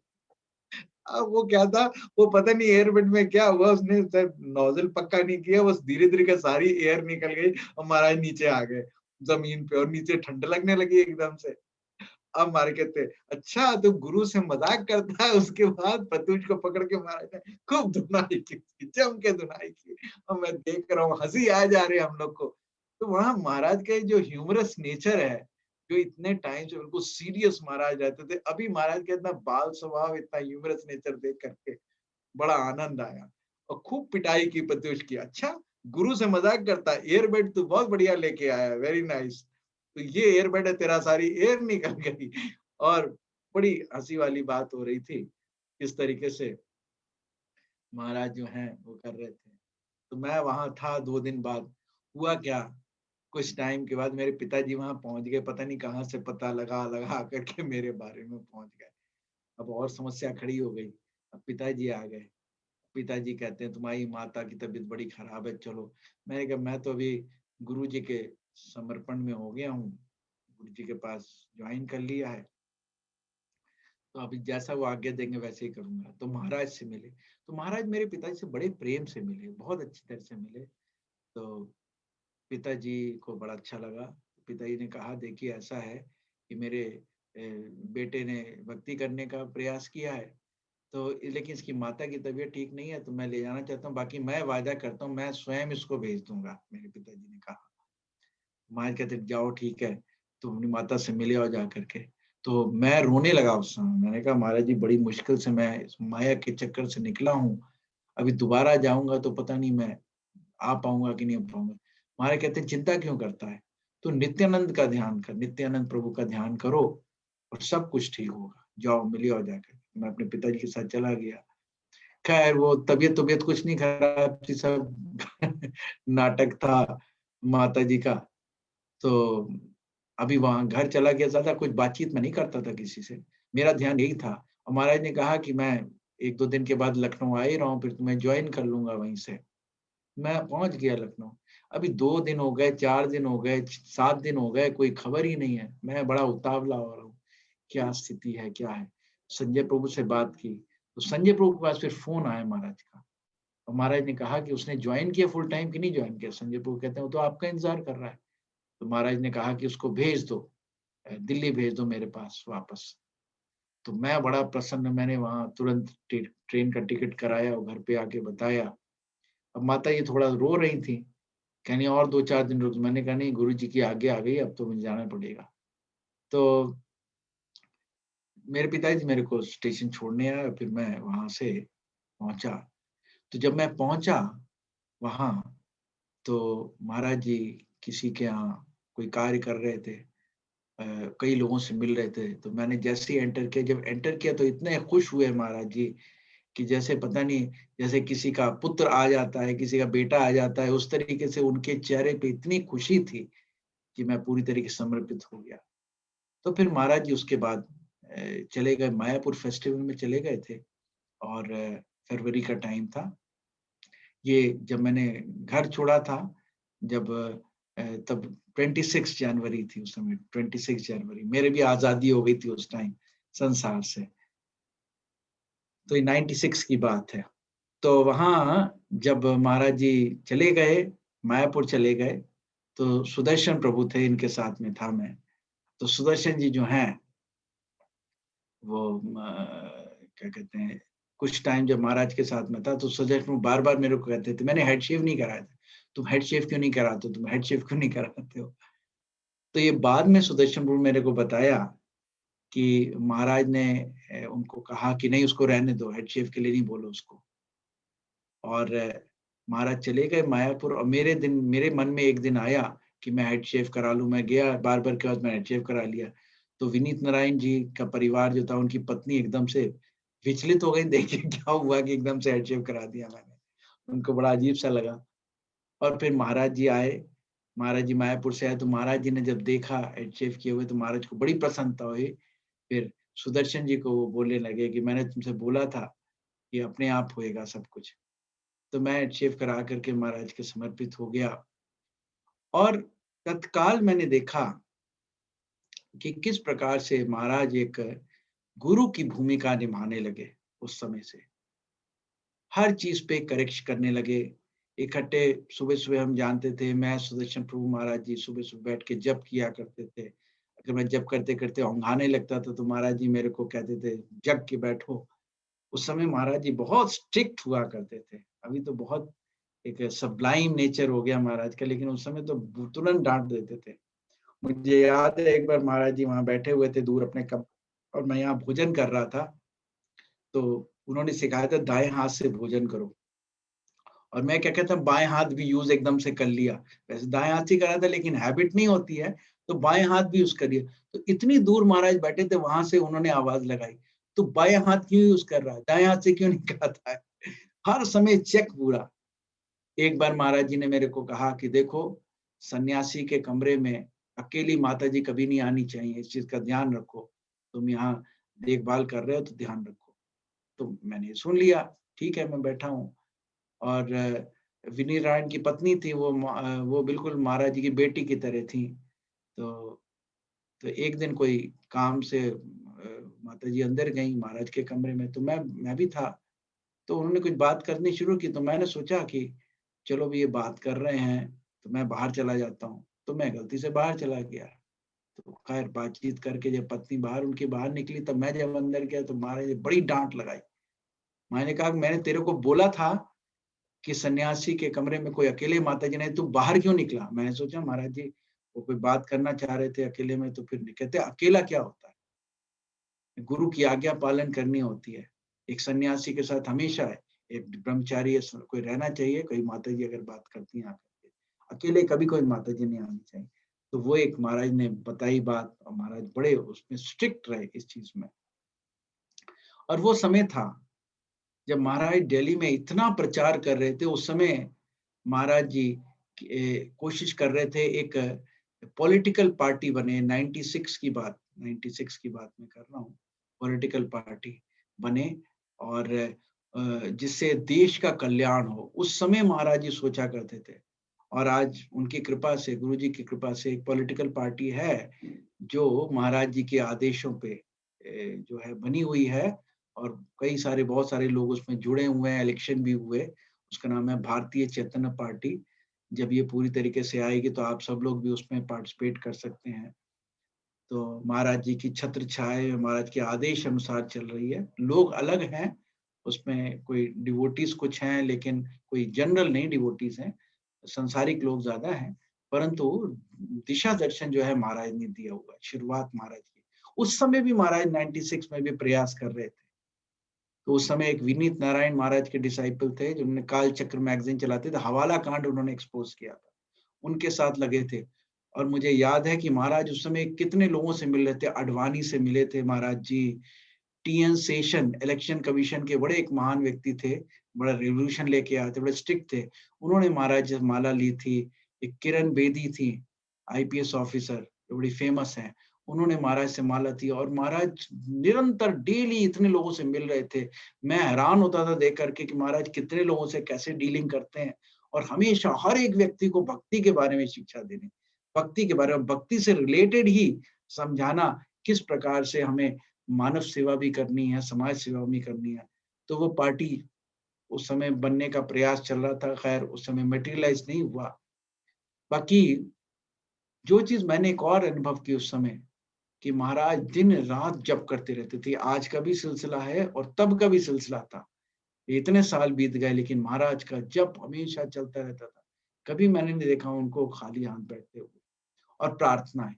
अब वो क्या था, वो पता नहीं एयरबेड में क्या हुआ, उसने नोजल पक्का नहीं किया, बस धीरे धीरे का सारी एयर निकल गई, और महाराज नीचे आ गए जमीन पे, और नीचे ठंड लगने लगी एकदम से। अब मार कहते अच्छा तो गुरु से मजाक करता है, उसके बाद प्रत्युष को पकड़ के महाराज ने खूब धुनाई की, जम के धुनाई की, और मैं देख रहा हूँ हंसी आ जा रही है हम लोग को। तो वहां महाराज का जो ह्यूमरस नेचर है, जो इतने टाइम से बिल्कुल सीरियस महाराज रहते थे, अभी महाराज का इतना बाल स्वभाव, इतना ह्यूमरस नेचर देख करके बड़ा आनंद आया। और खूब पिटाई की प्रत्युष की, अच्छा गुरु से मजाक करता है, एयरबेड तो बहुत बढ़िया लेके आया, वेरी नाइस, तो ये एयरबेड है तेरा, सारी एयर निकल गई। और बड़ी हंसी वाली बात हो रही थी, किस तरीके से महाराज जो हैं वो कर रहे थे। तो मैं वहां था 2 दिन बाद। हुआ क्या, कुछ टाइम के बाद मेरे पिताजी वहां पहुंच गए, पता नहीं कहाँ से पता लगा लगा करके मेरे बारे में पहुंच गए। अब और समस्या खड़ी हो गई, अब पिताजी आ गए। पिताजी कहते हैं तुम्हारी माता की तबीयत बड़ी खराब है, चलो। मैंने कहा मैं तो अभी गुरुजी के समर्पण में हो गया हूँ, गुरुजी के पास ज्वाइन कर लिया है, तो अभी जैसा वो आज्ञा देंगे वैसे ही करूंगा। तो महाराज से मिले, तो महाराज मेरे पिताजी से बड़े प्रेम से मिले, बहुत अच्छी तरह से मिले। तो पिताजी को बड़ा अच्छा लगा। पिताजी ने कहा देखिए ऐसा है कि मेरे बेटे ने भक्ति करने का प्रयास किया है, तो लेकिन इसकी माता की तबीयत ठीक नहीं है, तो मैं ले जाना चाहता हूँ, बाकी मैं वादा करता हूँ मैं स्वयं इसको भेज दूंगा, मेरे पिताजी ने कहा। महाराज कहते जाओ ठीक है, तुम अपनी माता से मिले आओ जा करके। तो मैं रोने लगा उस समय। मैंने कहा महाराज जी बड़ी मुश्किल से मैं इस माया के चक्कर से निकला हूँ, अभी दोबारा जाऊंगा तो पता नहीं मैं आ पाऊंगा कि नहीं आ पाऊंगा। महाराज कहते हैं चिंता क्यों करता है, तू नित्यानंद का ध्यान कर, नित्यानंद प्रभु का ध्यान करो और सब कुछ ठीक होगा, जाओ मिलिए और जाकर। मैं अपने पिताजी के साथ चला गया। खैर वो तबीयत तबीयत कुछ नहीं खराब थी, सब नाटक था माता जी का। तो अभी वहां घर चला गया, ज्यादा कुछ बातचीत में नहीं करता था किसी से, मेरा ध्यान यही था। और महाराज ने कहा कि मैं 1-2 दिन के बाद लखनऊ आ ही रहा हूँ, फिर तुम्हें ज्वाइन कर लूंगा वहीं से। मैं पहुंच गया लखनऊ। अभी 2 दिन हो गए, 4 दिन हो गए, 7 दिन हो गए, कोई खबर ही नहीं है। मैं बड़ा उतावला हो रहा हूँ, क्या स्थिति है क्या है। संजय प्रभु से बात की, तो संजय प्रभु के पास फिर फोन आया महाराज का, और महाराज ने कहा कि उसने ज्वाइन किया फुल टाइम कि नहीं ज्वाइन किया। संजय प्रभु कहते हैं वो तो आपका इंतजार कर रहा है। तो महाराज ने कहा कि उसको भेज दो, दिल्ली भेज दो मेरे पास वापस। तो मैं बड़ा प्रसन्न, मैंने वहां तुरंत ट्रेन का टिकट कराया और घर पे आके बताया। अब माता ये थोड़ा रो रही थी, कहनी और 2-4 दिन रुक। मैंने कहा नहीं, गुरु जी की आज्ञा आ गई, अब तो मुझे जाना पड़ेगा। तो मेरे पिताजी मेरे को स्टेशन छोड़ने आए, फिर मैं वहां से पहुंचा। तो जब मैं पहुंचा वहां, तो महाराज जी किसी के यहाँ कोई कार्य कर रहे थे, कई लोगों से मिल रहे थे। तो मैंने जैसे ही एंटर किया, जब एंटर किया तो इतने खुश हुए महाराज जी कि जैसे पता नहीं, जैसे किसी का पुत्र आ जाता है, किसी का बेटा आ जाता है, उस तरीके से उनके चेहरे पे इतनी खुशी थी कि मैं पूरी तरीके से समर्पित हो गया। तो फिर महाराज जी उसके बाद चले गए, मायापुर फेस्टिवल में चले गए थे, और फरवरी का टाइम था। ये जब मैंने घर छोड़ा था, जब तब 26 जनवरी थी उस समय, 26 जनवरी मेरे भी आजादी हो गई थी उस टाइम संसार से। तो ये 96 की बात है। तो वहां जब महाराज जी चले गए, मायापुर चले गए, तो सुदर्शन प्रभु थे, इनके साथ में था मैं। तो सुदर्शन जी जो हैं वो क्या कहते हैं, कुछ टाइम जब महाराज के साथ में था तो सुदर्शन प्रभु बार बार मेरे को कहते थे, मैंने हेड शेव नहीं कराया था, तुम हेड शेव क्यों नहीं कराते हो, तुम हेड शेव क्यों नहीं कराते हो। तो ये बाद में सुदर्शन प्रभु मेरे को बताया कि महाराज ने उनको कहा कि नहीं उसको रहने दो, हेड शेव के लिए नहीं बोलो उसको। और महाराज चले गए मायापुर, और मेरे मन में एक दिन आया कि मैं हेड शेव करा लूं। मैं गया बार बार के बाद मैं हेड शेव करा लिया। तो विनीत नारायण जी का परिवार जो था, उनकी पत्नी एकदम से विचलित हो गई, देखिए क्या हुआ कि एकदम से हेड शेव करा दिया मैंने। उनको बड़ा अजीब सा लगा। और फिर महाराज जी आए, महाराज जी मायापुर से आए, तो महाराज जी ने जब देखा हेड शेव किए हुए तो महाराज को बड़ी प्रसन्नता हुई। फिर सुदर्शन जी को वो बोलने लगे कि मैंने तुमसे बोला था कि अपने आप होएगा सब कुछ। तो मैं शेव करा करके महाराज के समर्पित हो गया। और तत्काल मैंने देखा कि किस प्रकार से महाराज एक गुरु की भूमिका निभाने लगे। उस समय से हर चीज पे करेक्ट करने लगे। इकट्ठे सुबह सुबह हम जानते थे, मैं सुदर्शन प्रभु महाराज जी सुबह सुबह बैठ के जप किया करते थे। अगर मैं जप करते करते औंघाने लगता था तो महाराज जी मेरे को कहते थे जग के बैठो। उस समय महाराज जी बहुत स्ट्रिक्ट हुआ करते थे। अभी तो बहुत एक सबलाइम नेचर हो गया महाराज का, लेकिन उस समय तो तुरंत डांट देते थे। मुझे याद है एक बार महाराज जी वहां बैठे हुए थे दूर अपने कब, और मैं यहाँ भोजन कर रहा था, तो उन्होंने सिखाया था दाएं हाथ से भोजन करो। और मैं क्या कहता हूँ बाएं हाथ भी यूज एकदम से कर लिया। वैसे दाएं हाथ से करा था लेकिन हैबिट नहीं होती है, तो बाएं हाथ भी यूज करिए। तो इतनी दूर महाराज बैठे थे, वहां से उन्होंने आवाज लगाई, तो बाएं हाथ क्यों यूज कर रहा है, दाएं हाथ से क्यों नहीं कराता है। हर समय चेक पूरा। एक बार महाराज जी ने मेरे को कहा कि देखो, सन्यासी के कमरे में अकेली माता जी कभी नहीं आनी चाहिए, इस चीज का ध्यान रखो। तुम यहाँ देखभाल कर रहे हो तो ध्यान रखो। तो मैंने सुन लिया, ठीक है मैं बैठा हूँ। और विनी नारायण की पत्नी थी, वो बिल्कुल महाराज जी की बेटी की तरह थी। तो एक दिन कोई काम से माता जी अंदर गई महाराज के कमरे में, तो मैं भी था। तो उन्होंने कुछ बात करनी शुरू की, तो मैंने सोचा कि चलो भी ये बात कर रहे हैं तो मैं बाहर चला जाता हूँ, तो मैं गलती से बाहर चला गया। तो खैर बातचीत करके जब पत्नी उनकी बाहर निकली, तब मैं जब अंदर गया तो महाराज ने बड़ी डांट लगाई। मैंने कहा मैंने तेरे को बोला था कि सन्यासी के कमरे में कोई अकेले माता जी नहीं, तू बाहर क्यों निकला? मैंने सोचा महाराज जी वो कोई बात करना चाह रहे थे अकेले में, तो फिर कहते अकेला क्या होता है, गुरु की आज्ञा पालन करनी होती है। एक सन्यासी के साथ हमेशा है, एक ब्रह्मचारी कोई रहना चाहिए। कोई माता जी अगर बात करती हैं आकर, अकेले कभी कोई माता जी नहीं आनी चाहिए। तो वो एक महाराज ने बताई बात, और महाराज बड़े उसमें स्ट्रिक्ट रहे इस चीज में। और वो समय था जब महाराज दिल्ली में इतना प्रचार कर रहे थे। उस समय महाराज जी कोशिश कर रहे थे एक पॉलिटिकल पार्टी बने। 96 की बात मैं कर रहा हूँ। पॉलिटिकल पार्टी बने और जिससे देश का कल्याण हो। उस समय महाराज जी सोचा करते थे। और आज उनकी कृपा से, गुरु जी की कृपा से एक पॉलिटिकल पार्टी है जो महाराज जी के आदेशों पे जो है बनी हुई है। और बहुत सारे लोग उसमें जुड़े हुए हैं, इलेक्शन भी हुए। उसका नाम है भारतीय चैतन्य पार्टी। जब ये पूरी तरीके से आएगी तो आप सब लोग भी उसमें पार्टिसिपेट कर सकते हैं। तो महाराज जी की छत्र छाया महाराज के आदेश अनुसार चल रही है। लोग अलग हैं उसमें, कोई डिवोटीज कुछ हैं, लेकिन कोई जनरल नहीं डिवोटीज हैं, संसारिक लोग ज्यादा हैं। परंतु दिशा दर्शन जो है महाराज ने दिया हुआ है, शुरुआत महाराज की। उस समय भी महाराज 96 में भी प्रयास कर रहे थे। तो उस समय एक विनीत नारायण महाराज के डिसाइपल थे, जिन्होंने काल चक्र मैगजीन चलाते थे, हवाला कांड उन्होंने एक्सपोज किया था, उनके साथ लगे थे। और मुझे याद है कि महाराज उस समय कितने लोगों से मिल रहे थे। अडवाणी से मिले थे महाराज जी, टीएन शेषन इलेक्शन कमीशन के बड़े एक महान व्यक्ति थे, बड़ा रिवोल्यूशन लेके आए थे, बड़े स्ट्रिक्ट थे। उन्होंने महाराज से माला ली थी। एक किरण बेदी थी, आईपीएस ऑफिसर, जो बड़ी फेमस है, उन्होंने महाराज से माला थी। और महाराज निरंतर डेली इतने लोगों से मिल रहे थे। मैं हैरान होता था देख करके कि महाराज कितने लोगों से कैसे डीलिंग करते हैं। और हमेशा हर एक व्यक्ति को भक्ति के बारे में शिक्षा देनी, भक्ति के बारे में, भक्ति से रिलेटेड ही समझाना, किस प्रकार से हमें मानव सेवा भी करनी है, समाज सेवा भी करनी है। तो वो पार्टी उस समय बनने का प्रयास चल रहा था। खैर उस समय मटेरियलाइज नहीं हुआ। बाकी जो चीज मैंने एक और अनुभव की उस समय, कि महाराज दिन रात जप करते रहते थे। आज का भी सिलसिला है और तब का भी सिलसिला था। इतने साल बीत गए लेकिन महाराज का जप हमेशा चलता रहता था। कभी मैंने नहीं देखा उनको खाली हाथ बैठते हुए। और प्रार्थनाएं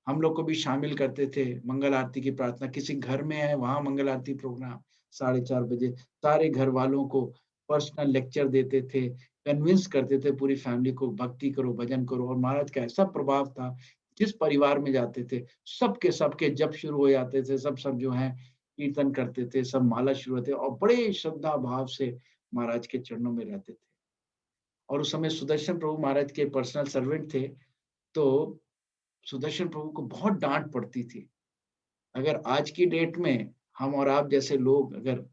हम लोग को भी शामिल करते थे। मंगल आरती की प्रार्थना, किसी घर में है वहां मंगल आरती प्रोग्राम 4:30 बजे, सारे घर वालों को पर्सनल लेक्चर देते थे, कन्विंस करते थे पूरी फैमिली को, भक्ति करो, भजन करो। और महाराज का ऐसा प्रभाव था, जिस परिवार में जाते थे सबके सबके जप शुरू हो जाते थे, सब जो है कीर्तन करते थे, सब माला शुरू होते और बड़े श्रद्धा भाव से महाराज के चरणों में रहते थे। और उस समय सुदर्शन प्रभु महाराज के पर्सनल सर्वेंट थे। तो सुदर्शन प्रभु को बहुत डांट पड़ती थी। अगर आज की डेट में हम और आप जैसे लोग अगर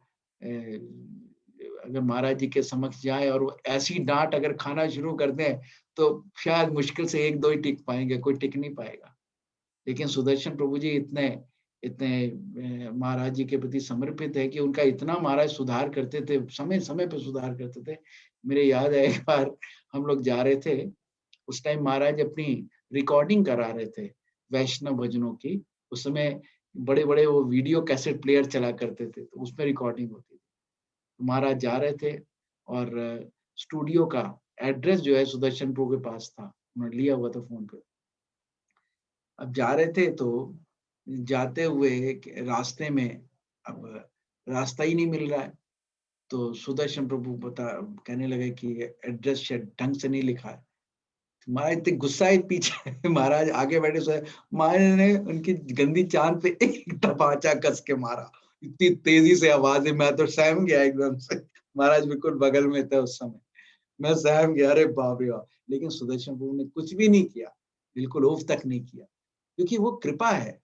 महाराज जी के समक्ष जाए और वो ऐसी डांट अगर खाना शुरू कर दें, तो शायद मुश्किल से 1-2 ही टिक पाएंगे, कोई टिक नहीं पाएगा। लेकिन सुदर्शन प्रभु जी इतने इतने महाराज जी के प्रति समर्पित है कि उनका इतना महाराज सुधार करते थे, समय समय पे सुधार करते थे। मेरे याद है एक बार हम लोग जा रहे थे, उस टाइम महाराज अपनी रिकॉर्डिंग करा रहे थे वैष्णव भजनों की। उस समय बड़े बड़े वो वीडियो कैसेट प्लेयर चला करते थे, तो उसमें रिकॉर्डिंग होती थी। तो महाराज जा रहे थे और स्टूडियो का एड्रेस जो है सुदर्शन प्रभु के पास था, उन्होंने लिया हुआ था फोन पे। अब जा रहे थे तो जाते हुए रास्ते में अब रास्ता ही नहीं मिल रहा है। तो सुदर्शन प्रभु कहने लगे कि एड्रेस शायद ढंग से नहीं लिखा है। महाराज इतने गुस्सा है पीछे महाराज आगे बैठे सोए, महाराज ने उनकी गंदी चांद पे एक टपाचा कस के मारा, इतनी तेजी से आवाज है, मैं तो सहम गया एकदम से। महाराज बिल्कुल बगल में थे उस समय, मैं सहम गया, अरे बाप रे बाप। लेकिन सुदर्शन प्रभु ने कुछ भी नहीं किया, बिल्कुल उफ तक नहीं किया, क्योंकि वो कृपा है।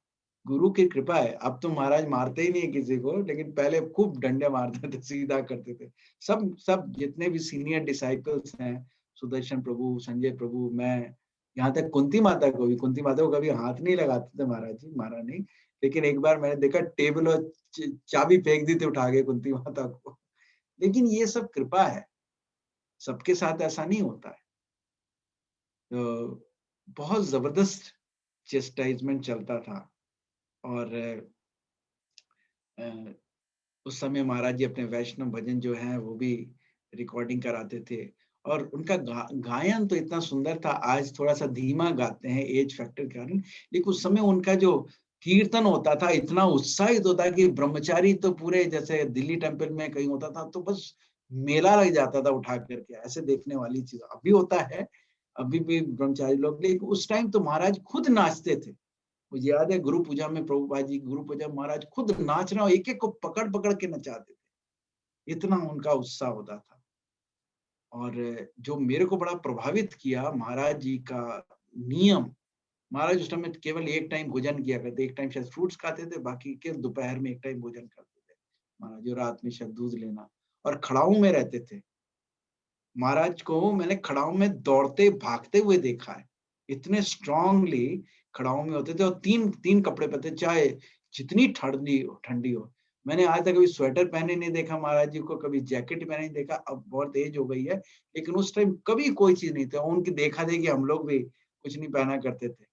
गुरु की कृपा है। अब तो महाराज मारते ही नहीं है किसी को, लेकिन पहले खूब डंडे मारते थे, सीधा करते थे। सब सब जितने भी सीनियर डिसाइपल्स हैं, सुदर्शन प्रभु, संजय प्रभु, मैं, यहाँ तक कुंती माता को कभी हाथ नहीं लगाते थे महाराज जी, मारा नहीं। लेकिन एक बार मैंने देखा टेबल और चाबी फेंक दी थी उठा के कुंती माता को। लेकिन ये सब कृपा है, सबके साथ ऐसा नहीं होता है। तो बहुत जबरदस्त चेस्टाइजमेंट चलता था। और अ, उस समय महाराज जी अपने वैष्णव भजन जो हैं वो भी रिकॉर्डिंग कराते थे। और उनका गायन तो इतना सुंदर था, आज थोड़ा-सा धीमा गाते हैं एज फैक्टर के कारण, लेकिन उस समय उनका जो कीर्तन होता था इतना उत्साहित होता कि ब्रह्मचारी तो पूरे, जैसे दिल्ली टेंपल में कहीं होता था तो बस मेला लग जाता था उठा करके, ऐसे देखने वाली चीज़। अभी होता है, अभी भी ब्रह्मचारी लोग, लेकिन उस टाइम तो महाराज खुद नाचते थे। मुझे याद है गुरु पूजा में प्रभुपाद जी गुरु पूजा में महाराज खुद नाच रहे हो, एक-एक को पकड़-पकड़ के नचाते थे। इतना उनका उत्साह होता था। और जो मेरे को बड़ा प्रभावित किया महाराज जी का नियम, महाराज उस समय केवल एक टाइम भोजन किया करते, एक टाइम शायद फ्रूट्स खाते थे, बाकी के दोपहर में एक टाइम भोजन करते थे। महाराज जो रात में शायद दूध लेना, और खड़ाऊ में रहते थे। महाराज को मैंने खड़ाऊ में दौड़ते भागते हुए देखा है। इतने स्ट्रांगली खड़ाऊ में होते थे और तीन तीन कपड़े पहनते, चाहे जितनी ठंडी हो। मैंने आज तक कभी स्वेटर पहने नहीं देखा महाराज जी को, कभी जैकेट पहने नहीं देखा। अब बहुत एज हो गई है, लेकिन उस टाइम कभी कोई चीज नहीं था। उनकी देखा देखी हम लोग भी कुछ नहीं पहना करते थे।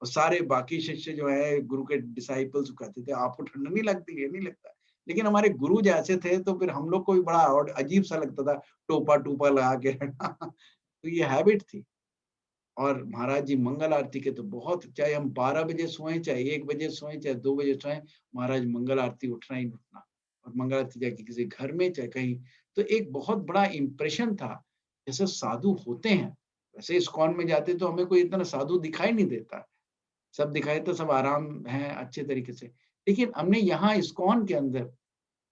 और सारे बाकी शिष्य जो है गुरु के डिसाइपल्स कहते थे आपको ठंड नहीं लगती, ये नहीं लगता। लेकिन हमारे गुरु जैसे थे तो फिर हम लोग को भी बड़ा और अजीब सा लगता था, टोपा-टूपा लगा के रहना। तो ये हैबिट थी। और महाराज जी मंगल आरती के तो बहुत, चाहे हम 12 बजे सोएं, चाहे 1 बजे सोएं, चाहे 2 बजे सोएं, महाराज मंगल आरती उठना ही उठना। और मंगल आरती जाके किसी घर में चाहे कहीं, तो एक बहुत बड़ा इम्प्रेशन था। जैसे साधु होते हैं, वैसे इस्कॉन में जाते तो हमें कोई इतना साधु दिखाई नहीं देता। सब दिखाई तो सब आराम हैं अच्छे तरीके से। लेकिन हमने यहाँ इस्कॉन के अंदर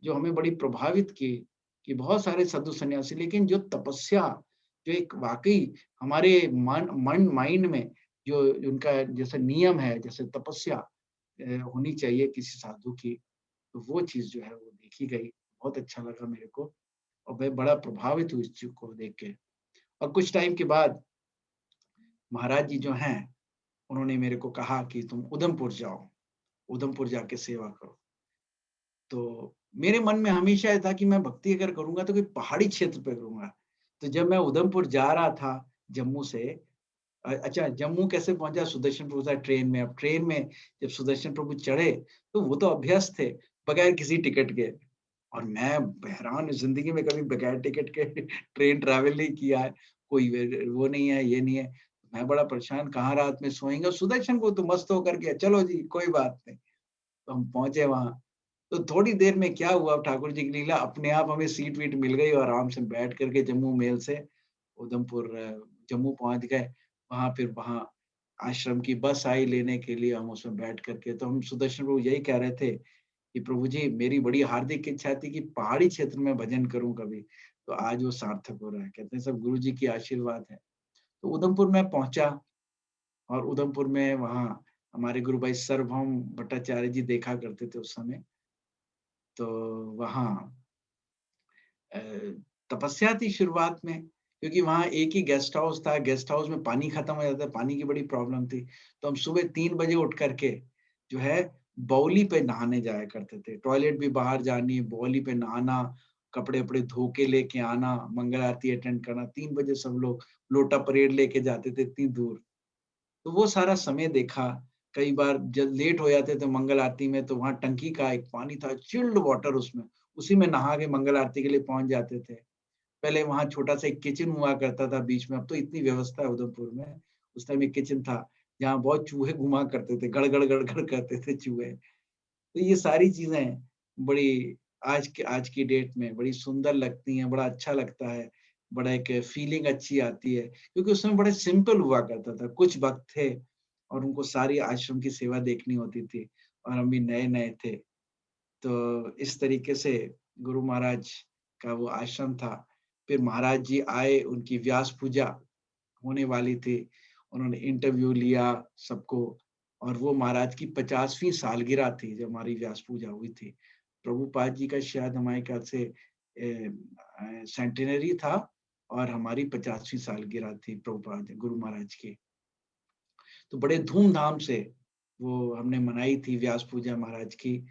जो हमें बड़ी प्रभावित की, कि बहुत सारे साधु सन्यासी, लेकिन जो तपस्या, जो एक वाक़ई हमारे माइंड में जो उनका जैसे नियम है, जैसे तपस्या होनी चाहिए किसी साधु की, तो वो चीज़ जो है वो देखी गई। बहुत अच्छा लगा मेरे को, और मैं बड़ा प्रभावित हूँ इस चीज़ को देख के। और कुछ टाइम के बाद महाराज जी जो हैं, उन्होंने मेरे को कहा कि तुम उधमपुर जाओ, उधमपुर जाके सेवा करो। तो मेरे मन में हमेशा ये था कि मैं भक्ति अगर करूँगा तो कोई पहाड़ी क्षेत्र पे करूँगा। तो जब मैं उधमपुर जा रहा था जम्मू से, अच्छा जम्मू कैसे पहुँचा, सुदर्शन प्रभु था ट्रेन में। अब ट्रेन में जब सुदर्शन प्रभु चढ़े, तो वो तो अभ्यस्त थे, बगैर किसी टिकट के। और मैं हैरान, ज़िंदगी में कभी बगैर टिकट के ट्रेन ट्रैवल नहीं किया है। कोई वो नहीं है, ये नहीं है। मैं बड़ा परेशान, कहाँ रात में सोएँगे। और सुदर्शन को तो मस्त होकर के चलो जी कोई बात नहीं। तो हम पहुँचे वहाँ। तो थोड़ी देर में क्या हुआ, ठाकुर जी की लीला, अपने आप हमें सीट-वीट मिल गई और आराम से बैठ कर के जम्मू मेल से उधमपुर जम्मू पहुँच गए। वहाँ आश्रम की बस आई लेने के लिए, हम उसमें बैठ कर के, तो हम सुदर्शन प्रभु यही कह रहे थे कि प्रभु जी मेरी बड़ी हार्दिक इच्छा थी कि पहाड़ी क्षेत्र में भजन करूँ कभी, तो आज वो सार्थक हो रहा है। कहते हैं सब गुरु जी की आशीर्वाद है। तो उधमपुर में पहुँचा, और उधमपुर में वहाँ हमारे गुरु भाई सर्वभौम भट्टाचार्य जी देखा करते थे उस समय। तो वहाँ अ, तपस्या थी शुरुआत में, क्योंकि वहाँ एक ही गेस्ट हाउस था, गेस्ट हाउस में पानी खत्म हो जाता, पानी की बड़ी प्रॉब्लम थी। तो हम सुबह 3 बजे उठ करके जो है बावली पे नहाने जाया करते थे। टॉयलेट भी बाहर जानी, बावली पे नहाना, कपड़े-वपड़े धो के लेके आना, मंगल आरती अटेंड करना। 3 बजे सब लोग लोटा परेड लेके जाते थे इतनी दूर। तो वो सारा समय देखा। कई बार जब लेट हो जाते थे मंगल आरती में, तो वहाँ टंकी का एक पानी था, चिल्ड वाटर उसमें, उसी में नहा के मंगल आरती के लिए पहुँच जाते थे। पहले वहाँ छोटा-सा एक किचन हुआ करता था बीच में, अब तो इतनी व्यवस्था है उधमपुर में। उस टाइम एक किचन था, जहाँ बहुत चूहे घुमा करते थे, गड़-गड़, गड़-गड़ करते थे चूहे। तो ये सारी चीज़ें बड़ी आज की डेट में बड़ी सुंदर लगती हैं, बड़ा अच्छा लगता है, बड़ा एक फीलिंग अच्छी आती है, क्योंकि उस समय बड़े सिंपल हुआ करता था। कुछ भक्त थे और उनको सारी आश्रम की सेवा देखनी होती थी, और हम भी नए-नए थे। तो इस तरीके से गुरु महाराज का वो आश्रम था। फिर महाराज जी आए, उनकी व्यास पूजा होने वाली थी। उन्होंने इंटरव्यू लिया सबको, और वो महाराज की 50वीं सालगिरह थी जब हमारी व्यास पूजा हुई थी। प्रभुपाद जी का शायद हमारे ख्याल से सेंटेनरी था और हमारी 50वीं सालगिरह थी प्रभुपाद गुरु महाराज की। तो बड़े धूमधाम से वो हमने मनाई थी व्यास पूजा महाराज की।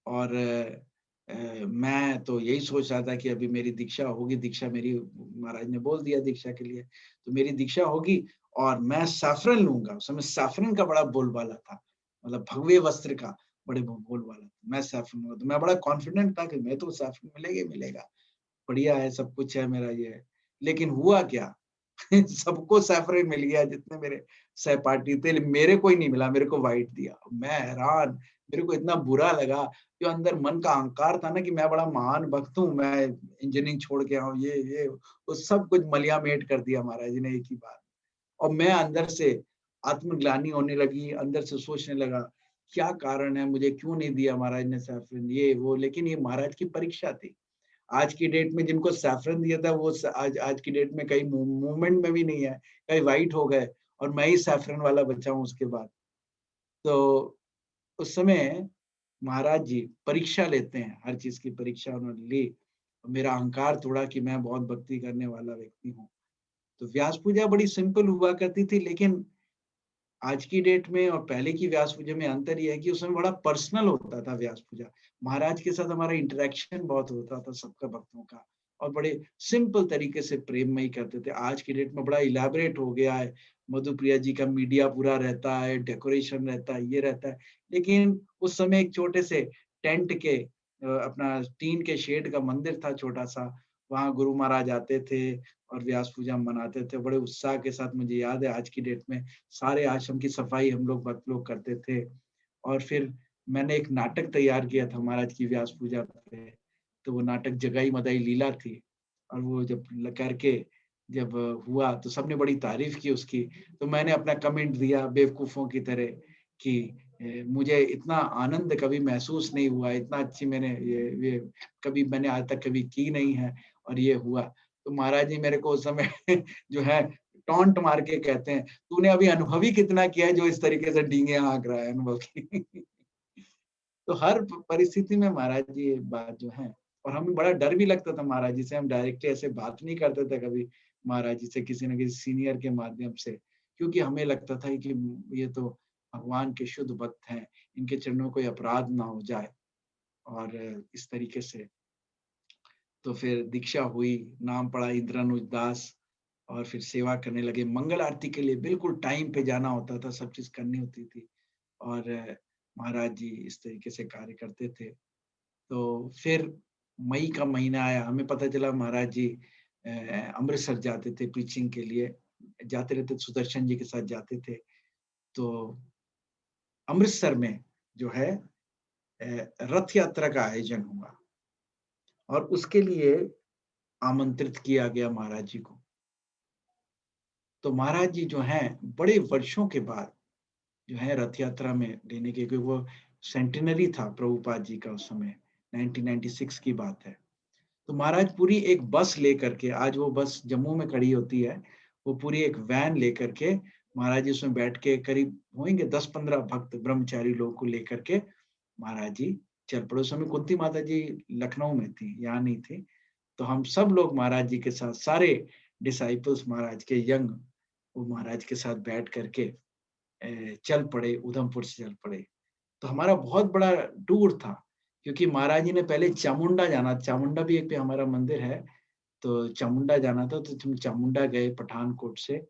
और मैं तो यही सोच रहा था कि अभी मेरी दीक्षा होगी, दीक्षा मेरी महाराज ने बोल दिया दीक्षा के लिए, तो मेरी दीक्षा होगी और मैं सैफरन लूंगा। उस समय सैफरन का बड़ा बोलबाला था, मतलब भगवे वस्त्र का बड़े बोलबाला था। मैं सैफरन लूंगा, तो मैं बड़ा कॉन्फिडेंट था कि मैं तो सैफरन मिलेगा ही मिलेगा, बढ़िया है, सब कुछ है मेरा ये। लेकिन हुआ क्या सबको सैफरन मिल गया, जितने मेरे सहपाठी थे, मेरे को ही नहीं मिला, मेरे को व्हाइट दिया। मैं हैरान, मेरे को इतना बुरा लगा, जो अंदर मन का अहंकार था ना कि मैं बड़ा महान भक्त हूँ, मैं इंजीनियरिंग छोड़ के आऊँ, ये वो सब कुछ मलियामेट कर दिया महाराज जी ने एक ही बार। और मैं अंदर से आत्मग्लानि होने लगी, अंदर से सोचने लगा क्या कारण है, मुझे क्यों नहीं दिया महाराज ने सैफरन, ये वो। लेकिन ये महाराज की परीक्षा थी। आज की डेट में जिनको सैफरन दिया था वो आज की डेट में कई मूवमेंट में भी नहीं है, कई वाइट हो गए और मैं ही सैफरन वाला बचा हूँ उसके बाद। तो उस समय महाराज जी परीक्षा लेते हैं, हर चीज की परीक्षा उन्होंने ली। मेरा अहंकार तोड़ा कि मैं बहुत भक्ति करने वाला व्यक्ति हूँ। तो व्यास पूजा बड़ी सिंपल हुआ करती थी, लेकिन आज की डेट में और पहले की व्यास पूजा में अंतर ये है कि उसमें बड़ा पर्सनल होता था व्यास पूजा। महाराज के साथ हमारा इंटरेक्शन बहुत होता था सबका, भक्तों का, और बड़े सिंपल तरीके से प्रेममयी करते थे। आज की डेट में बड़ा इलैबोरेट हो गया है, मधुप्रिया जी का मीडिया पूरा रहता है, डेकोरेशन रहता है, ये रहता है। लेकिन उस समय एक छोटे से टेंट के अपना टीन के शेड का मंदिर था छोटा सा, वहाँ गुरु महाराज आते थे और व्यास पूजा मनाते थे बड़े उत्साह के साथ। मुझे याद है आज की डेट में सारे आश्रम की सफाई हम लोग भक्त लोग करते थे। और फिर मैंने एक नाटक तैयार किया था महाराज की व्यास पूजा पे, तो वो नाटक जगाई मदाई लीला थी। और वो जब करके जब हुआ तो सबने बड़ी तारीफ की उसकी। तो मैंने अपना कमेंट दिया बेवकूफों की तरह कि मुझे इतना आनंद कभी महसूस नहीं हुआ, इतना अच्छी मैंने ये कभी मैंने आज तक कभी की नहीं है, और ये हुआ। तो महाराज जी मेरे को उस समय जो है टॉन्ट मार के कहते हैं, तूने अभी अनुभव ही कितना किया है जो इस तरीके से डींगे हाँक रहा है अनुभव की। तो हर परिस्थिति में महाराज जी ये बात जो है, और हमें बड़ा डर भी लगता था महाराज जी से, हम डायरेक्टली ऐसे बात नहीं करते थे कभी महाराज जी से, किसी न किसी सीनियर के माध्यम से, क्योंकि हमें लगता था कि ये तो भगवान के शुद्ध भक्त हैं, इनके चरणों कोई अपराध ना हो जाए। और इस तरीके से तो फिर दीक्षा हुई, नाम पड़ा इंद्रानुज दास, और फिर सेवा करने लगे। मंगल आरती के लिए बिल्कुल टाइम पे जाना होता था, सब चीज करनी होती थी, और महाराज जी इस तरीके से कार्य करते थे। तो फिर मई का महीना आया, हमें पता चला महाराज जी अमृतसर जाते थे प्रीचिंग के लिए, जाते रहते, सुदर्शन जी के साथ जाते थे। तो अमृतसर में जो है रथ यात्रा का आयोजन हुआ, और उसके लिए आमंत्रित किया गया महाराज जी को। तो महाराज जी जो हैं बड़े वर्षों के बाद जो है रथ यात्रा में लेने के, क्योंकि वो सेंटिनरी था प्रभुपाद जी का उस समय, 1996 की बात है। तो महाराज पूरी एक बस लेकर के, आज वो बस जम्मू में खड़ी होती है, वो पूरी एक वैन लेकर के महाराज जी उसमें बैठ के, करीब होंगे 10-15 भक्त ब्रह्मचारी लोग को लेकर के महाराज जी चल पड़े। उस समय कुंती माता जी लखनऊ में थी, यहाँ नहीं थी। तो हम सब लोग महाराज जी के साथ, सारे डिसाइपल्स महाराज के यंग, वो महाराज के साथ बैठ करके चल पड़े, उधमपुर से चल पड़े। तो हमारा बहुत बड़ा टूर था, क्योंकि महाराज जी ने पहले चामुंडा जाना, चामुंडा भी एक पे हमारा मंदिर है, तो चामुंडा जाना था। तो हम चामुंडा गए पठानकोट से,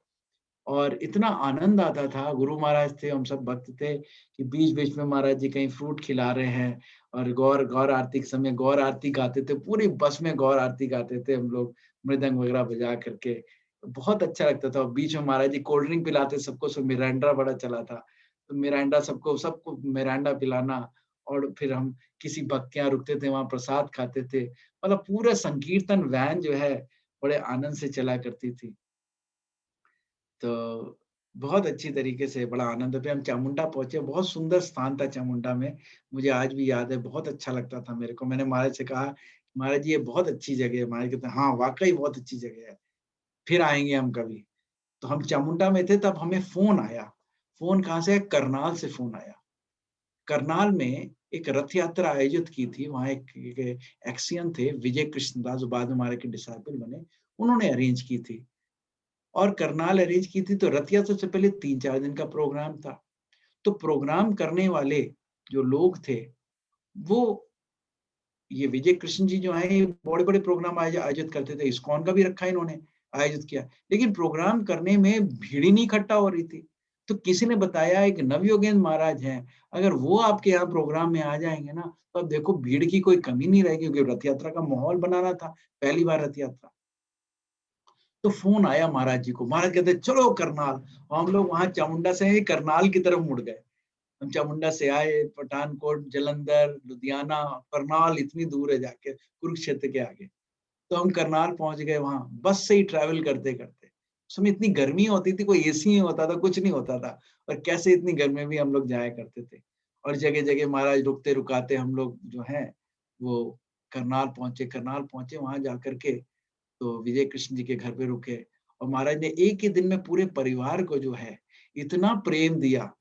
और इतना आनंद आता था। गुरु महाराज थे, हम सब भक्त थे, कि बीच बीच में महाराज जी कहीं फ्रूट खिला रहे हैं, और गौर गौर आरती के समय गौर आरती गाते थे, पूरी बस में गौर आरती गाते थे हम लोग, मृदंग वगैरह बजा करके। बहुत अच्छा लगता था। बीच में महाराज जी कोल्ड ड्रिंक पिलाते सबको, सब मिरांडा बड़ा चला था, तो मिरांडा सबको सबको मिरांडा पिलाना, और फिर हम किसी भक्त के यहाँ रुकते थे, वहां प्रसाद खाते थे। मतलब पूरा संकीर्तन वैन जो है बड़े आनंद से चला करती थी। तो बहुत अच्छी तरीके से बड़ा आनंद पे हम चामुंडा पहुंचे। बहुत सुंदर स्थान था चामुंडा में, मुझे आज भी याद है, बहुत अच्छा लगता था मेरे को। मैंने महाराज से कहा, महाराज जी ये बहुत अच्छी जगह है। महाराज कहते हैं हाँ वाकई बहुत अच्छी जगह है, फिर आएंगे हम कभी। तो हम चामुंडा में थे, तब हमें फोन आया। फोन कहाँ से आया? करनाल से फोन आया। करनाल में एक रथ यात्रा आयोजित की थी, वहां एक एक्सियन थे विजय कृष्णदास, जो बाद में हमारे के डिसाइपल बने, उन्होंने अरेंज की थी। और करनाल अरेंज की थी तो रथ यात्रा से पहले 3-4 दिन का प्रोग्राम था। तो प्रोग्राम करने वाले जो लोग थे, वो ये विजय कृष्ण जी जो है, ये बड़े-बड़े प्रोग्राम आयोजित करते थे। इस्कॉन का भी रखा इन्होंने, आयोजित किया। लेकिन प्रोग्राम करने में भीड़ ही नहीं इकट्ठा हो रही थी। तो किसी ने बताया एक नवयोगेंद्र महाराज हैं, अगर वो आपके यहाँ प्रोग्राम में आ जाएँगे ना, तो अब देखो भीड़ की कोई कमी नहीं रहेगी, क्योंकि रथ यात्रा का माहौल बनाना था, पहली बार रथ यात्रा। तो फ़ोन आया महाराज जी को, महाराज कहते चलो करनाल, और हम लोग वहाँ चामुंडा से करनाल की तरफ मुड़ गए। हम चामुंडा से आए, पठानकोट, जालंधर, लुधियाना, करनाल इतनी दूर है जाके, कुरुक्षेत्र के आगे। तो हम करनाल पहुंच गए वहां, बस से ही ट्रैवल करते करते। उस समय इतनी गर्मी होती थी, कोई एसी नहीं होता था, कुछ नहीं होता था, और कैसे इतनी गर्मी में भी हम लोग जाया करते थे। और जगह जगह महाराज रुकते रुकाते हम लोग जो है वो करनाल पहुंचे, वहां जाकर के तो विजय कृष्ण जी के घर पे रुके, और महाराज ने एक ही दिन में पूरे परिवार को जो है इतना प्रेम दिया,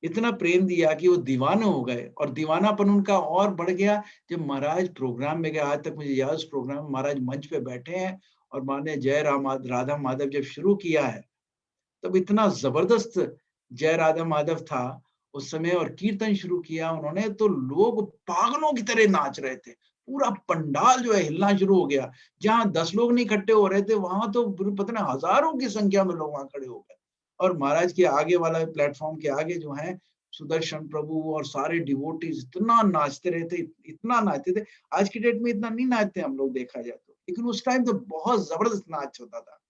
इतना प्रेम दिया कि वो दीवाने हो गए। और दीवानापन उनका और बढ़ गया जब महाराज प्रोग्राम में गए। आज तक मुझे याद, उस प्रोग्राम में महाराज मंच पे बैठे हैं और माने जय राम राधा माधव जब शुरू किया है, तब इतना जबरदस्त जय राधा माधव था उस समय, और कीर्तन शुरू किया उन्होंने तो लोग पागलों की तरह नाच रहे थे। पूरा पंडाल जो है हिलना शुरू हो गया। जहां 10 लोग नहीं इकट्ठे हो रहे थे, वहां तो पता नहीं हजारों की संख्या में लोग वहां खड़े हो गए। और महाराज के आगे वाला प्लेटफॉर्म के आगे जो है सुदर्शन प्रभु और सारे डिवोटीज इतना नाचते रहते, इतना नाचते थे। आज की डेट में इतना नहीं नाचते हम लोग देखा जाए तो, लेकिन उस टाइम तो बहुत जबरदस्त नाच होता था।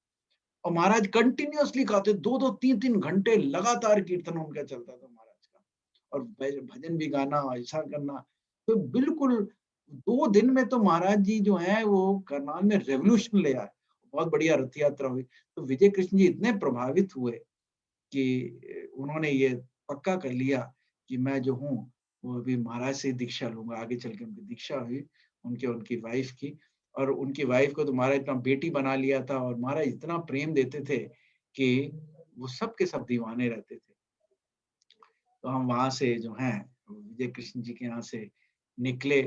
और महाराज कंटिन्यूअसली गाते, 2-2 3-3 घंटे लगातार कीर्तन उनका चलता था महाराज का। और भजन भी गाना, ऐसा करना। तो बिल्कुल 2 दिन में तो महाराज जी जो है वो करनाल में रेवोल्यूशन ले आए। बहुत बढ़िया रथ यात्रा हुई। तो विजय कृष्ण जी इतने प्रभावित हुए कि उन्होंने ये पक्का कर लिया कि मैं जो हूँ वो अभी महाराज से दीक्षा लूंगा। आगे चल के उनकी दीक्षा हुई, उनके उनकी वाइफ की। और उनकी वाइफ को तो महाराज इतना बेटी बना लिया था, और महाराज इतना प्रेम देते थे कि वो सब के सब दीवाने रहते थे। तो हम वहां से जो है विजय कृष्ण जी के यहाँ से निकले,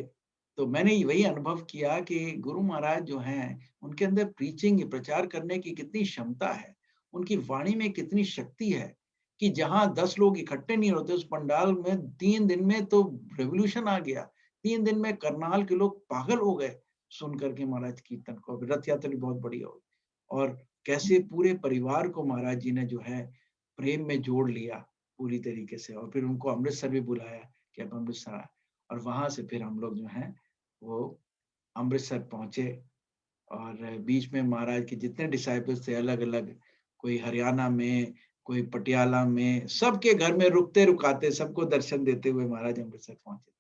तो मैंने वही अनुभव किया कि गुरु महाराज जो हैं उनके अंदर प्रीचिंग, प्रचार करने की कितनी क्षमता है, उनकी वाणी में कितनी शक्ति है कि जहां 10 लोग इकट्ठे नहीं होते उस पंडाल में, 3 दिन में तो रेवोल्यूशन आ गया। 3 दिन में करनाल के लोग पागल हो गए सुन करके महाराज कीर्तन को। रथ यात्रा भी बहुत बढ़िया हुई, और कैसे पूरे परिवार को महाराज जी ने जो है प्रेम में जोड़ लिया पूरी तरीके से। और फिर उनको अमृतसर भी बुलाया कि आप अमृतसर आए, और वहां से फिर हम लोग जो है वो अमृतसर पहुंचे। और बीच में महाराज के जितने डिसाइपल्स थे अलग अलग, कोई हरियाणा में, कोई पटियाला में, सबके घर में रुकते रुकाते सबको दर्शन देते हुए महाराज अमृतसर पहुंचे।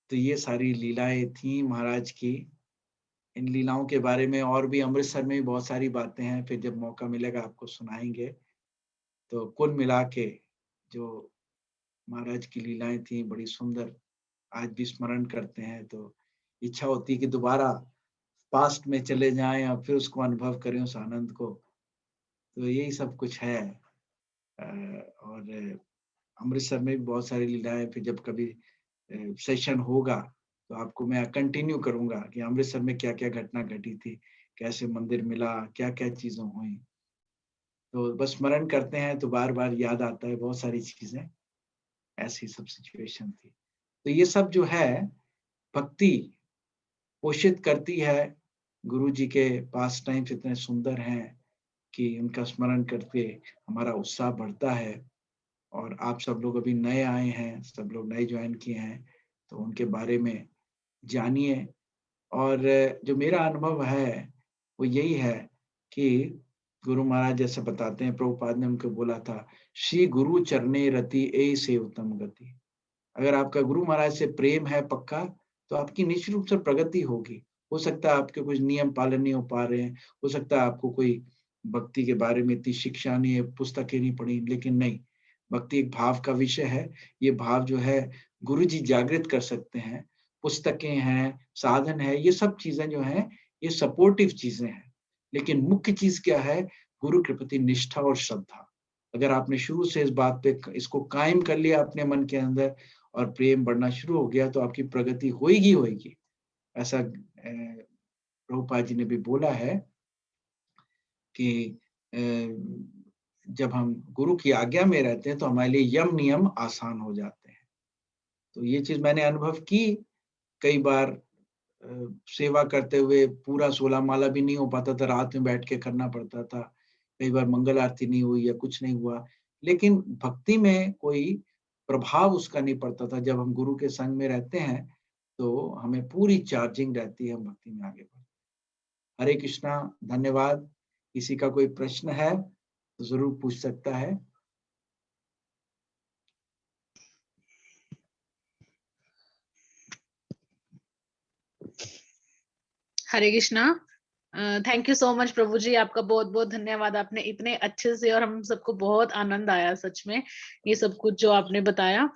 तो ये सारी लीलाएं थी महाराज की। इन लीलाओं के बारे में और भी अमृतसर में भी बहुत सारी बातें हैं, फिर जब मौका मिलेगा आपको सुनाएंगे। तो कुल मिला के जो महाराज की लीलाएं थी बड़ी सुंदर, आज भी स्मरण करते हैं तो इच्छा होती है कि दोबारा पास्ट में चले जाएं और फिर उसको अनुभव करें, उस आनंद को। तो यही सब कुछ है। और अमृतसर में भी बहुत सारी लीलाएं, फिर जब कभी सेशन होगा तो आपको मैं कंटिन्यू करूंगा कि अमृतसर में क्या क्या घटना घटी थी, कैसे मंदिर मिला, क्या क्या चीजें हुई। तो बस स्मरण करते हैं तो बार बार याद आता है बहुत सारी चीजें, ऐसी सब सिचुएशन थी। तो ये सब जो है भक्ति पोषित करती है। गुरु जी के पास टाइम्स इतने सुंदर हैं कि उनका स्मरण करके हमारा उत्साह बढ़ता है। और आप सब लोग अभी नए आए हैं, सब लोग नए ज्वाइन किए हैं, तो उनके बारे में जानिए। और जो मेरा अनुभव है वो यही है कि गुरु महाराज जैसे बताते हैं, प्रभुपाद ने उनको बोला था, श्री गुरु चरणे रति ए से उत्तम गति। अगर आपका गुरु महाराज से प्रेम है पक्का, तो आपकी निश्चित रूप से प्रगति होगी। हो सकता है आपके कुछ नियम पालन नहीं हो पा रहे हैं, हो सकता है आपको कोई भक्ति के बारे में इतनी शिक्षा नहीं है, पुस्तकें नहीं पढ़ी, लेकिन नहीं, भक्ति एक भाव का विषय है। ये भाव जो है गुरु जी जागृत कर सकते हैं। पुस्तकें हैं, साधन है, ये सब चीजें जो हैं ये सपोर्टिव चीजें हैं, लेकिन मुख्य चीज क्या है? गुरु के प्रति निष्ठा और श्रद्धा। अगर आपने शुरू से इस बात पे इसको कायम कर लिया अपने मन के अंदर और प्रेम बढ़ना शुरू हो गया, तो आपकी प्रगति होएगी होएगी। ऐसा प्रभुपाद जी ने भी बोला है कि अ, जब हम गुरु की आज्ञा में रहते हैं तो हमारे लिए यम नियम आसान हो जाते हैं। तो ये चीज़ मैंने अनुभव की कई बार सेवा करते हुए पूरा 16 माला भी नहीं हो पाता था, रात में बैठ के करना पड़ता था। कई बार मंगल आरती नहीं हुई या कुछ नहीं हुआ, लेकिन भक्ति में कोई प्रभाव उसका नहीं पड़ता था। जब हम गुरु के संग में रहते हैं, तो हमें पूरी चार्जिंग रहती है, हम भक्ति में आगे बढ़ते हैं। हरे कृष्णा, धन्यवाद। किसी का कोई प्रश्न है, तो ज़रूर पूछ सकता है। Hare Krishna. Thank you so much प्रभु जी, आपका बहुत बहुत धन्यवाद। आपने इतने अच्छे से, और हम सबको बहुत आनंद आया सच में ये सब कुछ जो आपने बताया।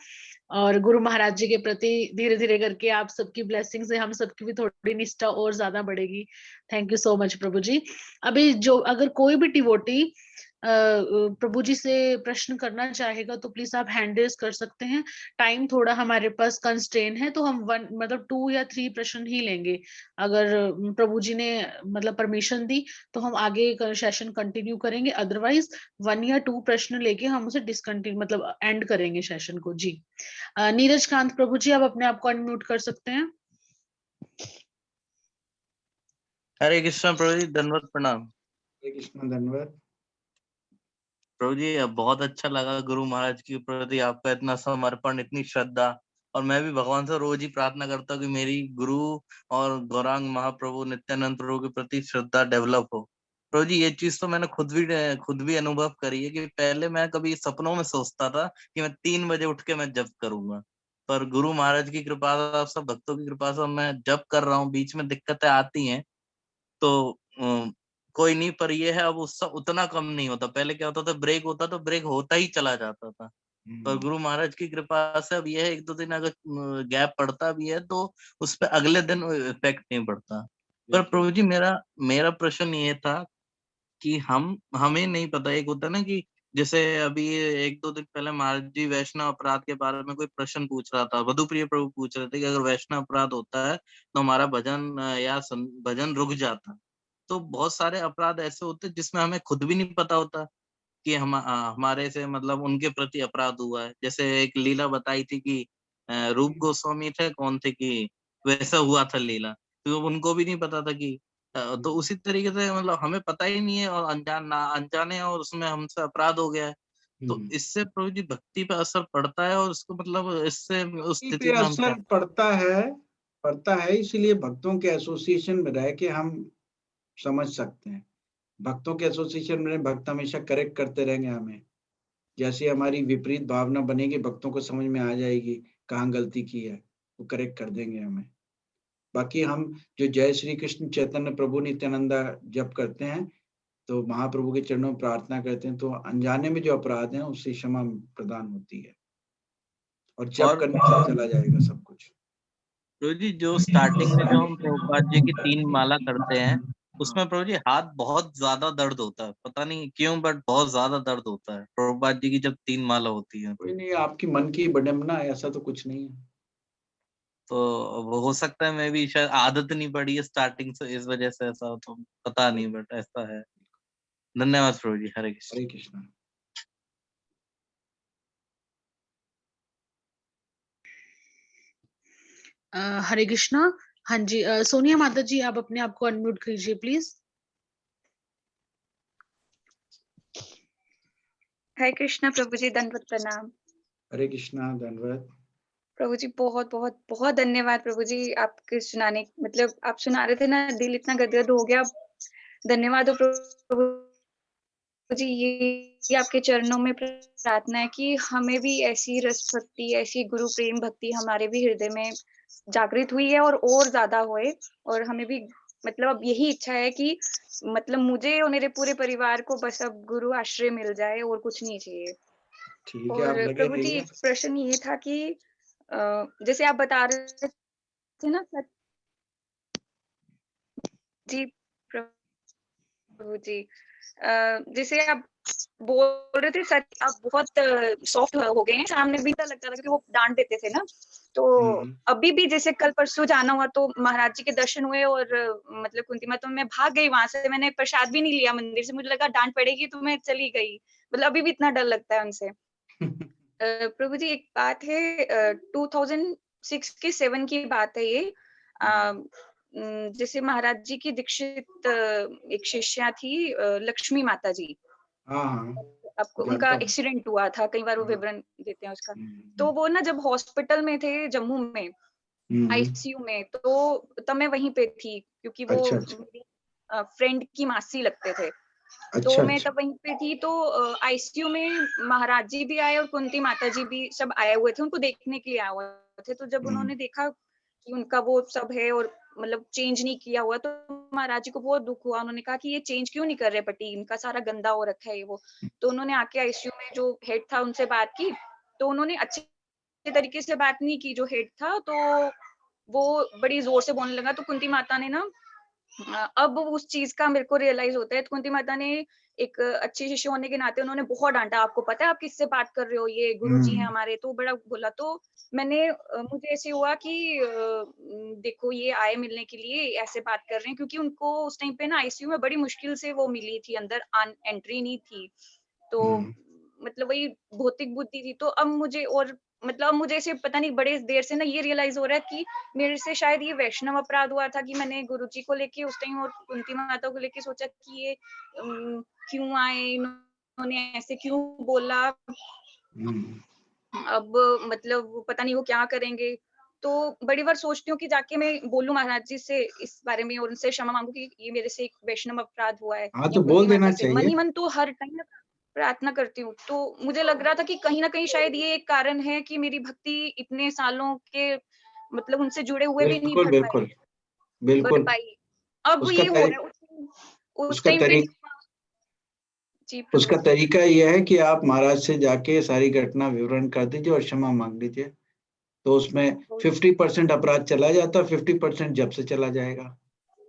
और गुरु महाराज जी के प्रति धीरे धीरे करके आप सबकी ब्लेसिंग से हम सबकी भी थोड़ी निष्ठा और ज्यादा बढ़ेगी। थैंक यू सो मच प्रभु जी। अभी जो अगर कोई भी डिवोटी प्रभु जी से प्रश्न करना चाहेगा तो प्लीज आप हैंड रेज कर सकते हैं। टाइम थोड़ा हमारे पास कंस्ट्रेन है, तो हम 1 मतलब 2 या 3 प्रश्न ही लेंगे। अगर प्रभु जी ने मतलब परमिशन दी तो हम आगे सेशन कंटिन्यू करेंगे, अदरवाइज 1 या 2 प्रश्न लेके हम उसे डिसकंटिन्यू मतलब एंड करेंगे सेशन को जी। नीरज कांत प्रभु जी, आप अपने आप को अनम्यूट कर सकते हैं। हरे कृष्ण प्रभु जी, दंडवत प्रणाम। हरे कृष्ण, धन्यवाद। प्रभु जी बहुत अच्छा लगा गुरु महाराज के प्रति आपका इतना समर्पण, इतनी श्रद्धा। और मैं भी भगवान से रोज ही प्रार्थना करता हूँ कि मेरी गुरु और गौरांग महाप्रभु नित्यानंद प्रभु के प्रति श्रद्धा डेवलप हो। प्रभु जी ये चीज तो मैंने खुद भी अनुभव करी है कि पहले मैं कभी सपनों में सोचता था कि मैं 3 बजे उठ के मैं जप करूंगा, पर गुरु महाराज की कृपा, आप सब भक्तों की कृपा से मैं जप कर रहा हूँ। बीच में दिक्कतें आती हैं तो कोई नहीं, पर ये है अब उससे उतना कम नहीं होता। पहले क्या होता था, ब्रेक होता तो ब्रेक होता ही चला जाता था। पर गुरु महाराज की कृपा से अब यह है 1-2 दिन अगर गैप पड़ता भी है तो उस पर अगले दिन इफेक्ट नहीं पड़ता। पर प्रभु जी मेरा मेरा प्रश्न ये था कि हमें नहीं पता, एक होता है ना कि जैसे अभी 1-2 दिन पहले महाराज जी वैष्णव अपराध के बारे में कोई प्रश्न पूछ रहा था, वधुप्रिय प्रभु पूछ रहे थे कि अगर वैष्णव अपराध होता है तो हमारा भजन भजन रुक जाता। तो बहुत सारे अपराध ऐसे होते हैं जिसमें हमें खुद भी नहीं पता होता कि हमारे से मतलब उनके प्रति अपराध हुआ है। जैसे एक लीला बताई थी कि रूप गोस्वामी थे कौन थे कि वैसा हुआ था लीला, तो उनको भी नहीं पता था कि तो उसी तरीके से मतलब हमें पता ही नहीं है और अनजाने और उसमें हमसे अपराध हो गया है। तो इससे प्रभु जी भक्ति पे असर पड़ता है और उसको मतलब इससे उस भक्ति स्थिति पे में हम क्या। असर पड़ता है, इसीलिए भक्तों के एसोसिएशन में रह के हम समझ सकते हैं। भक्तों के एसोसिएशन में भक्त हमेशा करेक्ट करते रहेंगे हमें। जैसे हमारी विपरीत भावना बनेगी, भक्तों को समझ में आ जाएगी कहाँ गलती की है, वो करेक्ट कर देंगे हमें। बाकी हम जो जय श्री कृष्ण चैतन्य प्रभु नित्यानंदा जप करते हैं, तो महाप्रभु के चरणों में प्रार्थना करते हैं, तो अनजाने में जो अपराध हैं उससे क्षमा प्रदान होती है और जप और करने से चला जाएगा सब कुछ। प्रभु जी जो स्टार्टिंग में जो हम प्रभुपाद जी की 3 माला करते हैं उसमें प्रभु जी हाथ बहुत ज्यादा दर्द होता है, पता नहीं क्यों बट बहुत ज्यादा दर्द होता है प्रभुपाद जी की जब 3 माला होती है। कोई नहीं, आपकी मन की विडंबना है, ऐसा तो कुछ नहीं है। तो वो हो सकता है मैं भी शायद आदत नहीं पड़ी है स्टार्टिंग से, इस वजह से ऐसा हो, तो पता नहीं बट ऐसा है। धन्यवाद प्रभु जी। हरे कृष्ण। हरे कृष्ण। हरे कृष्णा। हाँ जी, सोनिया माता जी, आप अपने आप को अनम्यूट कीजिए प्लीज। हरे कृष्णा प्रभु जी, दंडवत प्रणाम। हरे कृष्णा, धन्यवाद। प्रभु जी बहुत बहुत बहुत धन्यवाद प्रभु जी, आपके सुनाने मतलब आप सुना रहे थे ना, दिल इतना गदगद हो गया। धन्यवाद हो प्रभु जी। ये आपके चरणों में प्रार्थना है कि हमें भी ऐसी रस भक्ति, ऐसी गुरु प्रेम भक्ति हमारे भी हृदय में जागृत हुई है और ज्यादा होए। और हमें भी मतलब अब यही इच्छा है कि मतलब मुझे और मेरे पूरे परिवार को बस अब गुरु आश्रय मिल जाए और कुछ नहीं चाहिए। ठीक है, आप और लगे प्रभु जी रहिए। एक प्रश्न ये था कि जैसे आप बता रहे थे ना जी प्रभु प्रभु जी। जैसे आप बोल रहे थे सच, आप बहुत सॉफ्ट हो गए हैं। सामने भी तो लगता था कि वो डांट देते थे ना, तो अभी भी जैसे कल परसों जाना हुआ तो महाराज जी के दर्शन हुए और मतलब कुंती माता, मैं भाग गई वहां से, मैंने प्रसाद भी नहीं लिया मंदिर से, मुझे लगा डांट पड़ेगी तो मैं चली गई। मतलब अभी भी इतना डर लगता है उनसे। प्रभु जी एक बात है, 2006 की 7 की बात है ये। जैसे महाराज जी की दीक्षित एक शिष्या थी, लक्ष्मी माता जी। हाँ हाँ, आपको उनका जानता हूँ। एक्सीडेंट हुआ था, कई बार वो हाँ। विवरण देते हैं उसका। तो वो ना जब हॉस्पिटल में थे जम्मू में, आईसीयू में, तो तब मैं वहीं पे थी, क्योंकि वो अच्छा अच्छा मेरी फ्रेंड की मासी लगते थे। तो अच्छा मैं अच्छा। तब वहीं पे थी, तो आईसीयू में महाराज जी भी आए और कुंती माता जी भी सब आए हुए थे, उनको देखने के लिए आए हुए थे। तो जब उन्होंने देखा कि उनका वो सब है और मतलब चेंज नहीं किया हुआ, तो महाराज जी को बहुत दुख हुआ। उन्होंने कहा कि ये चेंज क्यों नहीं कर रहे पट्टी, इनका सारा गंदा हो रखा है ये वो। तो उन्होंने आके आईसीयू में जो हेड था उनसे बात की, तो उन्होंने अच्छे तरीके से बात नहीं की जो हेड था, तो वो बड़ी जोर से बोलने लगा। तो कुंती माता ने ना, अब उस चीज का मेरे को रियलाइज होता है, तो कुंती माता ने एक अच्छी शिष्य होने के नाते उन्होंने बहुत डांटा, आपको पता है आप किससे बात कर रहे हो, ये गुरुजी हैं हमारे। तो बड़ा बोला, तो मैंने मुझे ऐसे हुआ कि देखो ये आए मिलने के लिए, ऐसे बात कर रहे हैं, क्योंकि उनको उस टाइम पे ना आईसीयू में बड़ी मुश्किल से वो मिली थी, अंदर एंट्री नहीं थी। तो मतलब वही भौतिक बुद्धि थी। तो अब मुझे, और मतलब अब मुझे ऐसे पता नहीं बड़े देर से ना ये रियलाइज हो रहा है कि मेरे से शायद ये वैष्णव अपराध हुआ था, कि मैंने गुरुजी को लेके उस टाइम और कुंती माता को लेके सोचा कि ये क्यों आए, इन्होंने ऐसे क्यों बोला। अब मतलब पता नहीं वो क्या करेंगे। तो बड़ी बार सोचती हूँ कि जाके मैं बोलूं महाराज जी से इस बारे में और उनसे क्षमा मांगू कि ये मेरे से एक वैष्णव अपराध हुआ है, हाँ, या तो कुंती बोल देना माता से। मन चाहिए। ही मन तो हर टाइम प्रार्थना करती हूँ। तो मुझे लग रहा था कि कहीं ना कहीं शायद ये एक कारण है कि मेरी भक्ति इतने सालों के मतलब उनसे जुड़े हुए भी नहीं बिल्कुल बिल्कुल बढ़ बिल्कुल। पाई। अब उसका ये हो तरी, रहा है उस उसका टाइम पे। तरी, जी प्रभु उसका जी। तरीका यह है कि आप महाराज से जाके सारी घटना विवरण कर दीजिए और क्षमा मांग लीजिए। तो उसमें 50% अपराध चला जाता, 50% जब से चला जाएगा।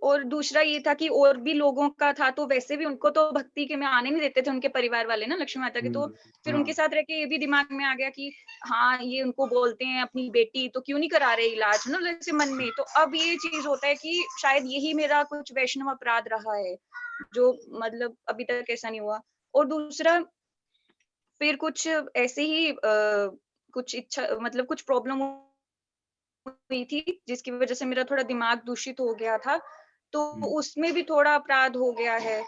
और दूसरा ये था कि और भी लोगों का था, तो वैसे भी उनको तो भक्ति के में आने नहीं देते थे उनके परिवार वाले ना, लक्ष्मी माता के। तो फिर उनके हाँ साथ रह के ये भी दिमाग में आ गया कि हाँ ये उनको बोलते हैं अपनी बेटी, तो क्यों नहीं करा रहे इलाज ना, जैसे मन में। तो अब ये चीज होता है कि शायद यही मेरा कुछ वैष्णव अपराध रहा है, जो मतलब अभी तक ऐसा नहीं हुआ। और दूसरा फिर कुछ ऐसे ही कुछ इच्छा मतलब कुछ प्रॉब्लम हुई थी, जिसकी वजह से मेरा थोड़ा दिमाग दूषित हो गया था, तो उसमें भी थोड़ा अपराध हो गया है।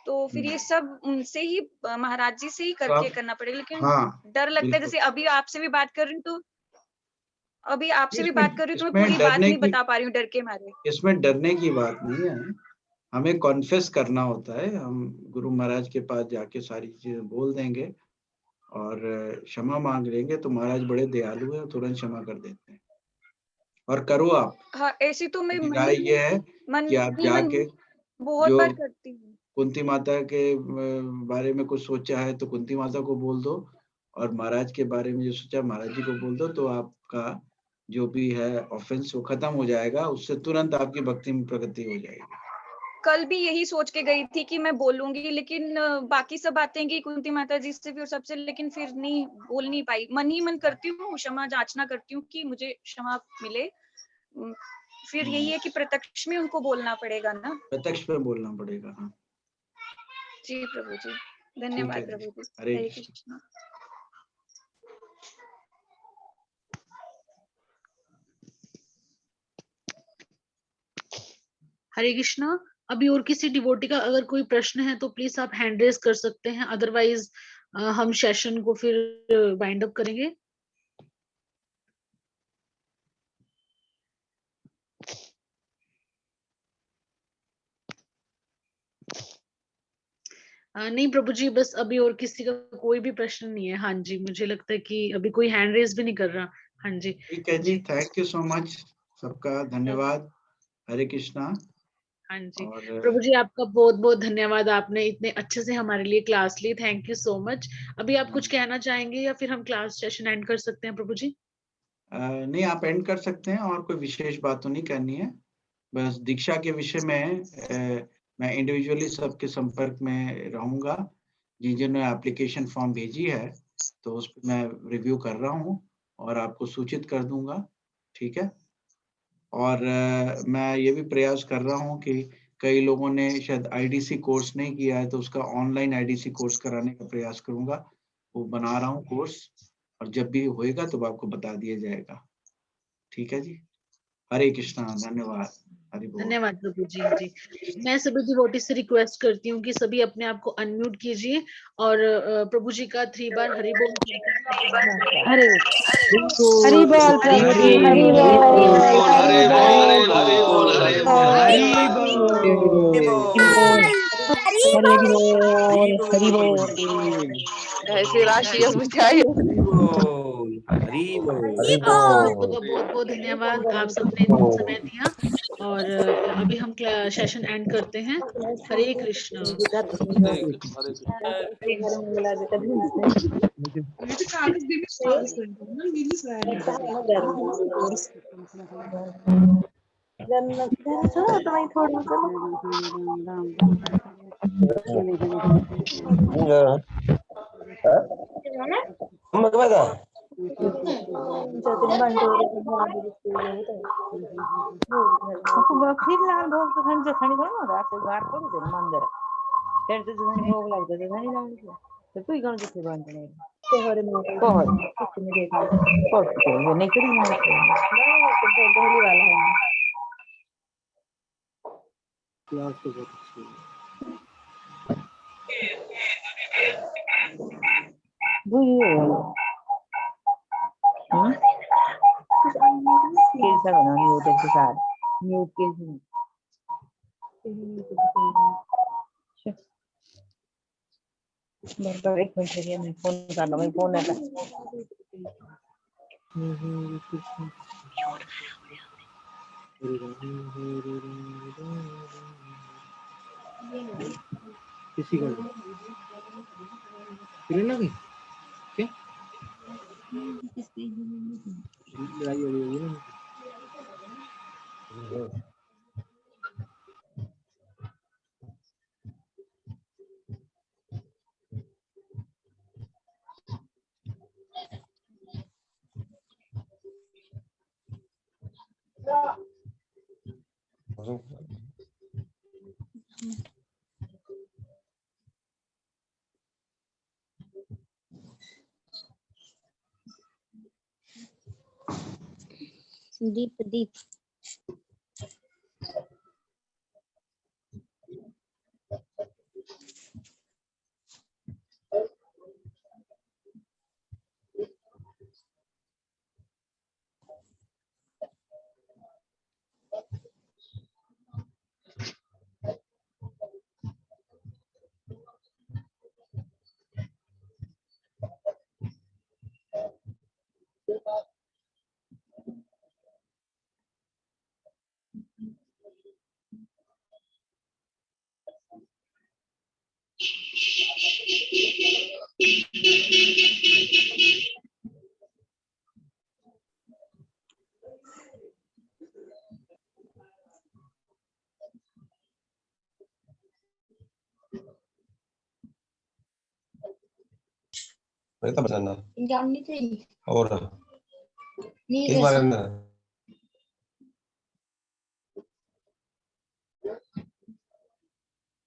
तो फिर ये सब उनसे ही महाराज जी से ही तो करके आप, करना पड़ेगा। लेकिन हाँ डर लगता है, बिल्कुल। जैसे अभी आपसे भी बात कर रही हूँ, तो अभी आपसे भी इसमें बात कर रही हूँ, तो मैं इसमें पूरी बात डरने नहीं की बता पा रही हूँ डर के मारे। इसमें डरने की बात नहीं है। हमें कॉन्फेस करना होता है। हम गुरु महाराज के पास जाके सारी चीजें बोल देंगे और क्षमा मांग लेंगे, तो महाराज बड़े दयालु हैं, तुरंत क्षमा कर देते हैं। और करो आप। हाँ, ऐसी तो मैं मेरी राय ये है मन कि आप ही मन जाके बहुत जो बार करती हूँ। कुंती माता के बारे में कुछ सोचा है तो कुंती माता को बोल दो, और महाराज के बारे में जो सोचा महाराज जी को बोल दो, तो आपका जो भी है ऑफेंस वो खत्म हो जाएगा। उससे तुरंत आपकी भक्ति में प्रगति हो जाएगी। कल भी यही सोच के गई थी कि मैं बोलूंगी, लेकिन बाकी सब बातें की कुंती माता जी से भी और सबसे, लेकिन फिर नहीं बोल नहीं पाई। मन ही मन करती हूँ, क्षमा याचना करती हूँ कि मुझे क्षमा मिले। फिर यही है कि प्रत्यक्ष में उनको बोलना पड़ेगा ना। प्रत्यक्ष में बोलना पड़ेगा। हाँ जी प्रभु जी, ठीक धन्यवाद है जी। प्रभु जी। हरे हरे कृष्ण। कृष्णा। हरे कृष्णा। अभी और किसी डिवोटी का अगर कोई प्रश्न है तो प्लीज आप हैंड रेज कर सकते हैं, अदरवाइज हम सेशन को फिर वाइंड अप करेंगे। नहीं प्रभु जी, बस अभी और किसी का कोई भी प्रश्न नहीं है। हाँ जी, मुझे लगता है कि अभी कोई हैंड रेज भी नहीं कर रहा। हाँ जी ठीक है जी, जी थैंक यू सो मच, सबका धन्यवाद। हरे कृष्णा। हाँ जी और प्रभु जी, आपका बहुत बहुत धन्यवाद, आपने इतने अच्छे से हमारे लिए क्लास ली। Thank you so much. अभी आप कुछ कहना चाहेंगे या फिर हम क्लास सेशन एंड कर सकते हैं प्रभु जी? नहीं, आप एंड कर सकते हैं, और कोई विशेष बात तो नहीं करनी है। बस दीक्षा के विषय में मैं इंडिविजुअली सबके संपर्क में रहूंगा। जिन्होंने एप्लीकेशन फॉर्म भेजी है तो उस पर मैं रिव्यू कर रहा हूँ और आपको सूचित कर दूंगा, ठीक है। और मैं ये भी प्रयास कर रहा हूँ कि कई लोगों ने शायद आईडीसी कोर्स नहीं किया है तो उसका ऑनलाइन आईडीसी कोर्स कराने का प्रयास करूंगा। वो बना रहा हूँ कोर्स, और जब भी होएगा तो आपको बता दिया जाएगा, ठीक है जी। हरे कृष्णा, धन्यवाद। हरि बोल। धन्यवाद प्रभु जी। जी, मैं सभी डिवोटी से रिक्वेस्ट करती हूँ कि सभी अपने आप को अनम्यूट कीजिए और प्रभु जी का 3 बार हरि बोल हरे हरि बोल प्रभु जी, हरि बोल, हरि बोल, हरि बोल, हरि बोल। जय श्री राष्ट्रीय बुझाई। सबको बहुत बहुत धन्यवाद, आप सबने इतना समय दिया। और अभी हम सेशन एंड करते हैं। हरे कृष्णा। भोग लागतो तर तू इकडून किती बांधणे बरं एक मिनिट मी फोन करणार, मी फोन आता किसी का लगी क्या लड़ाई हो रही है दीप Berita bersana. Jangan itu. Ora. Ni Ini mana?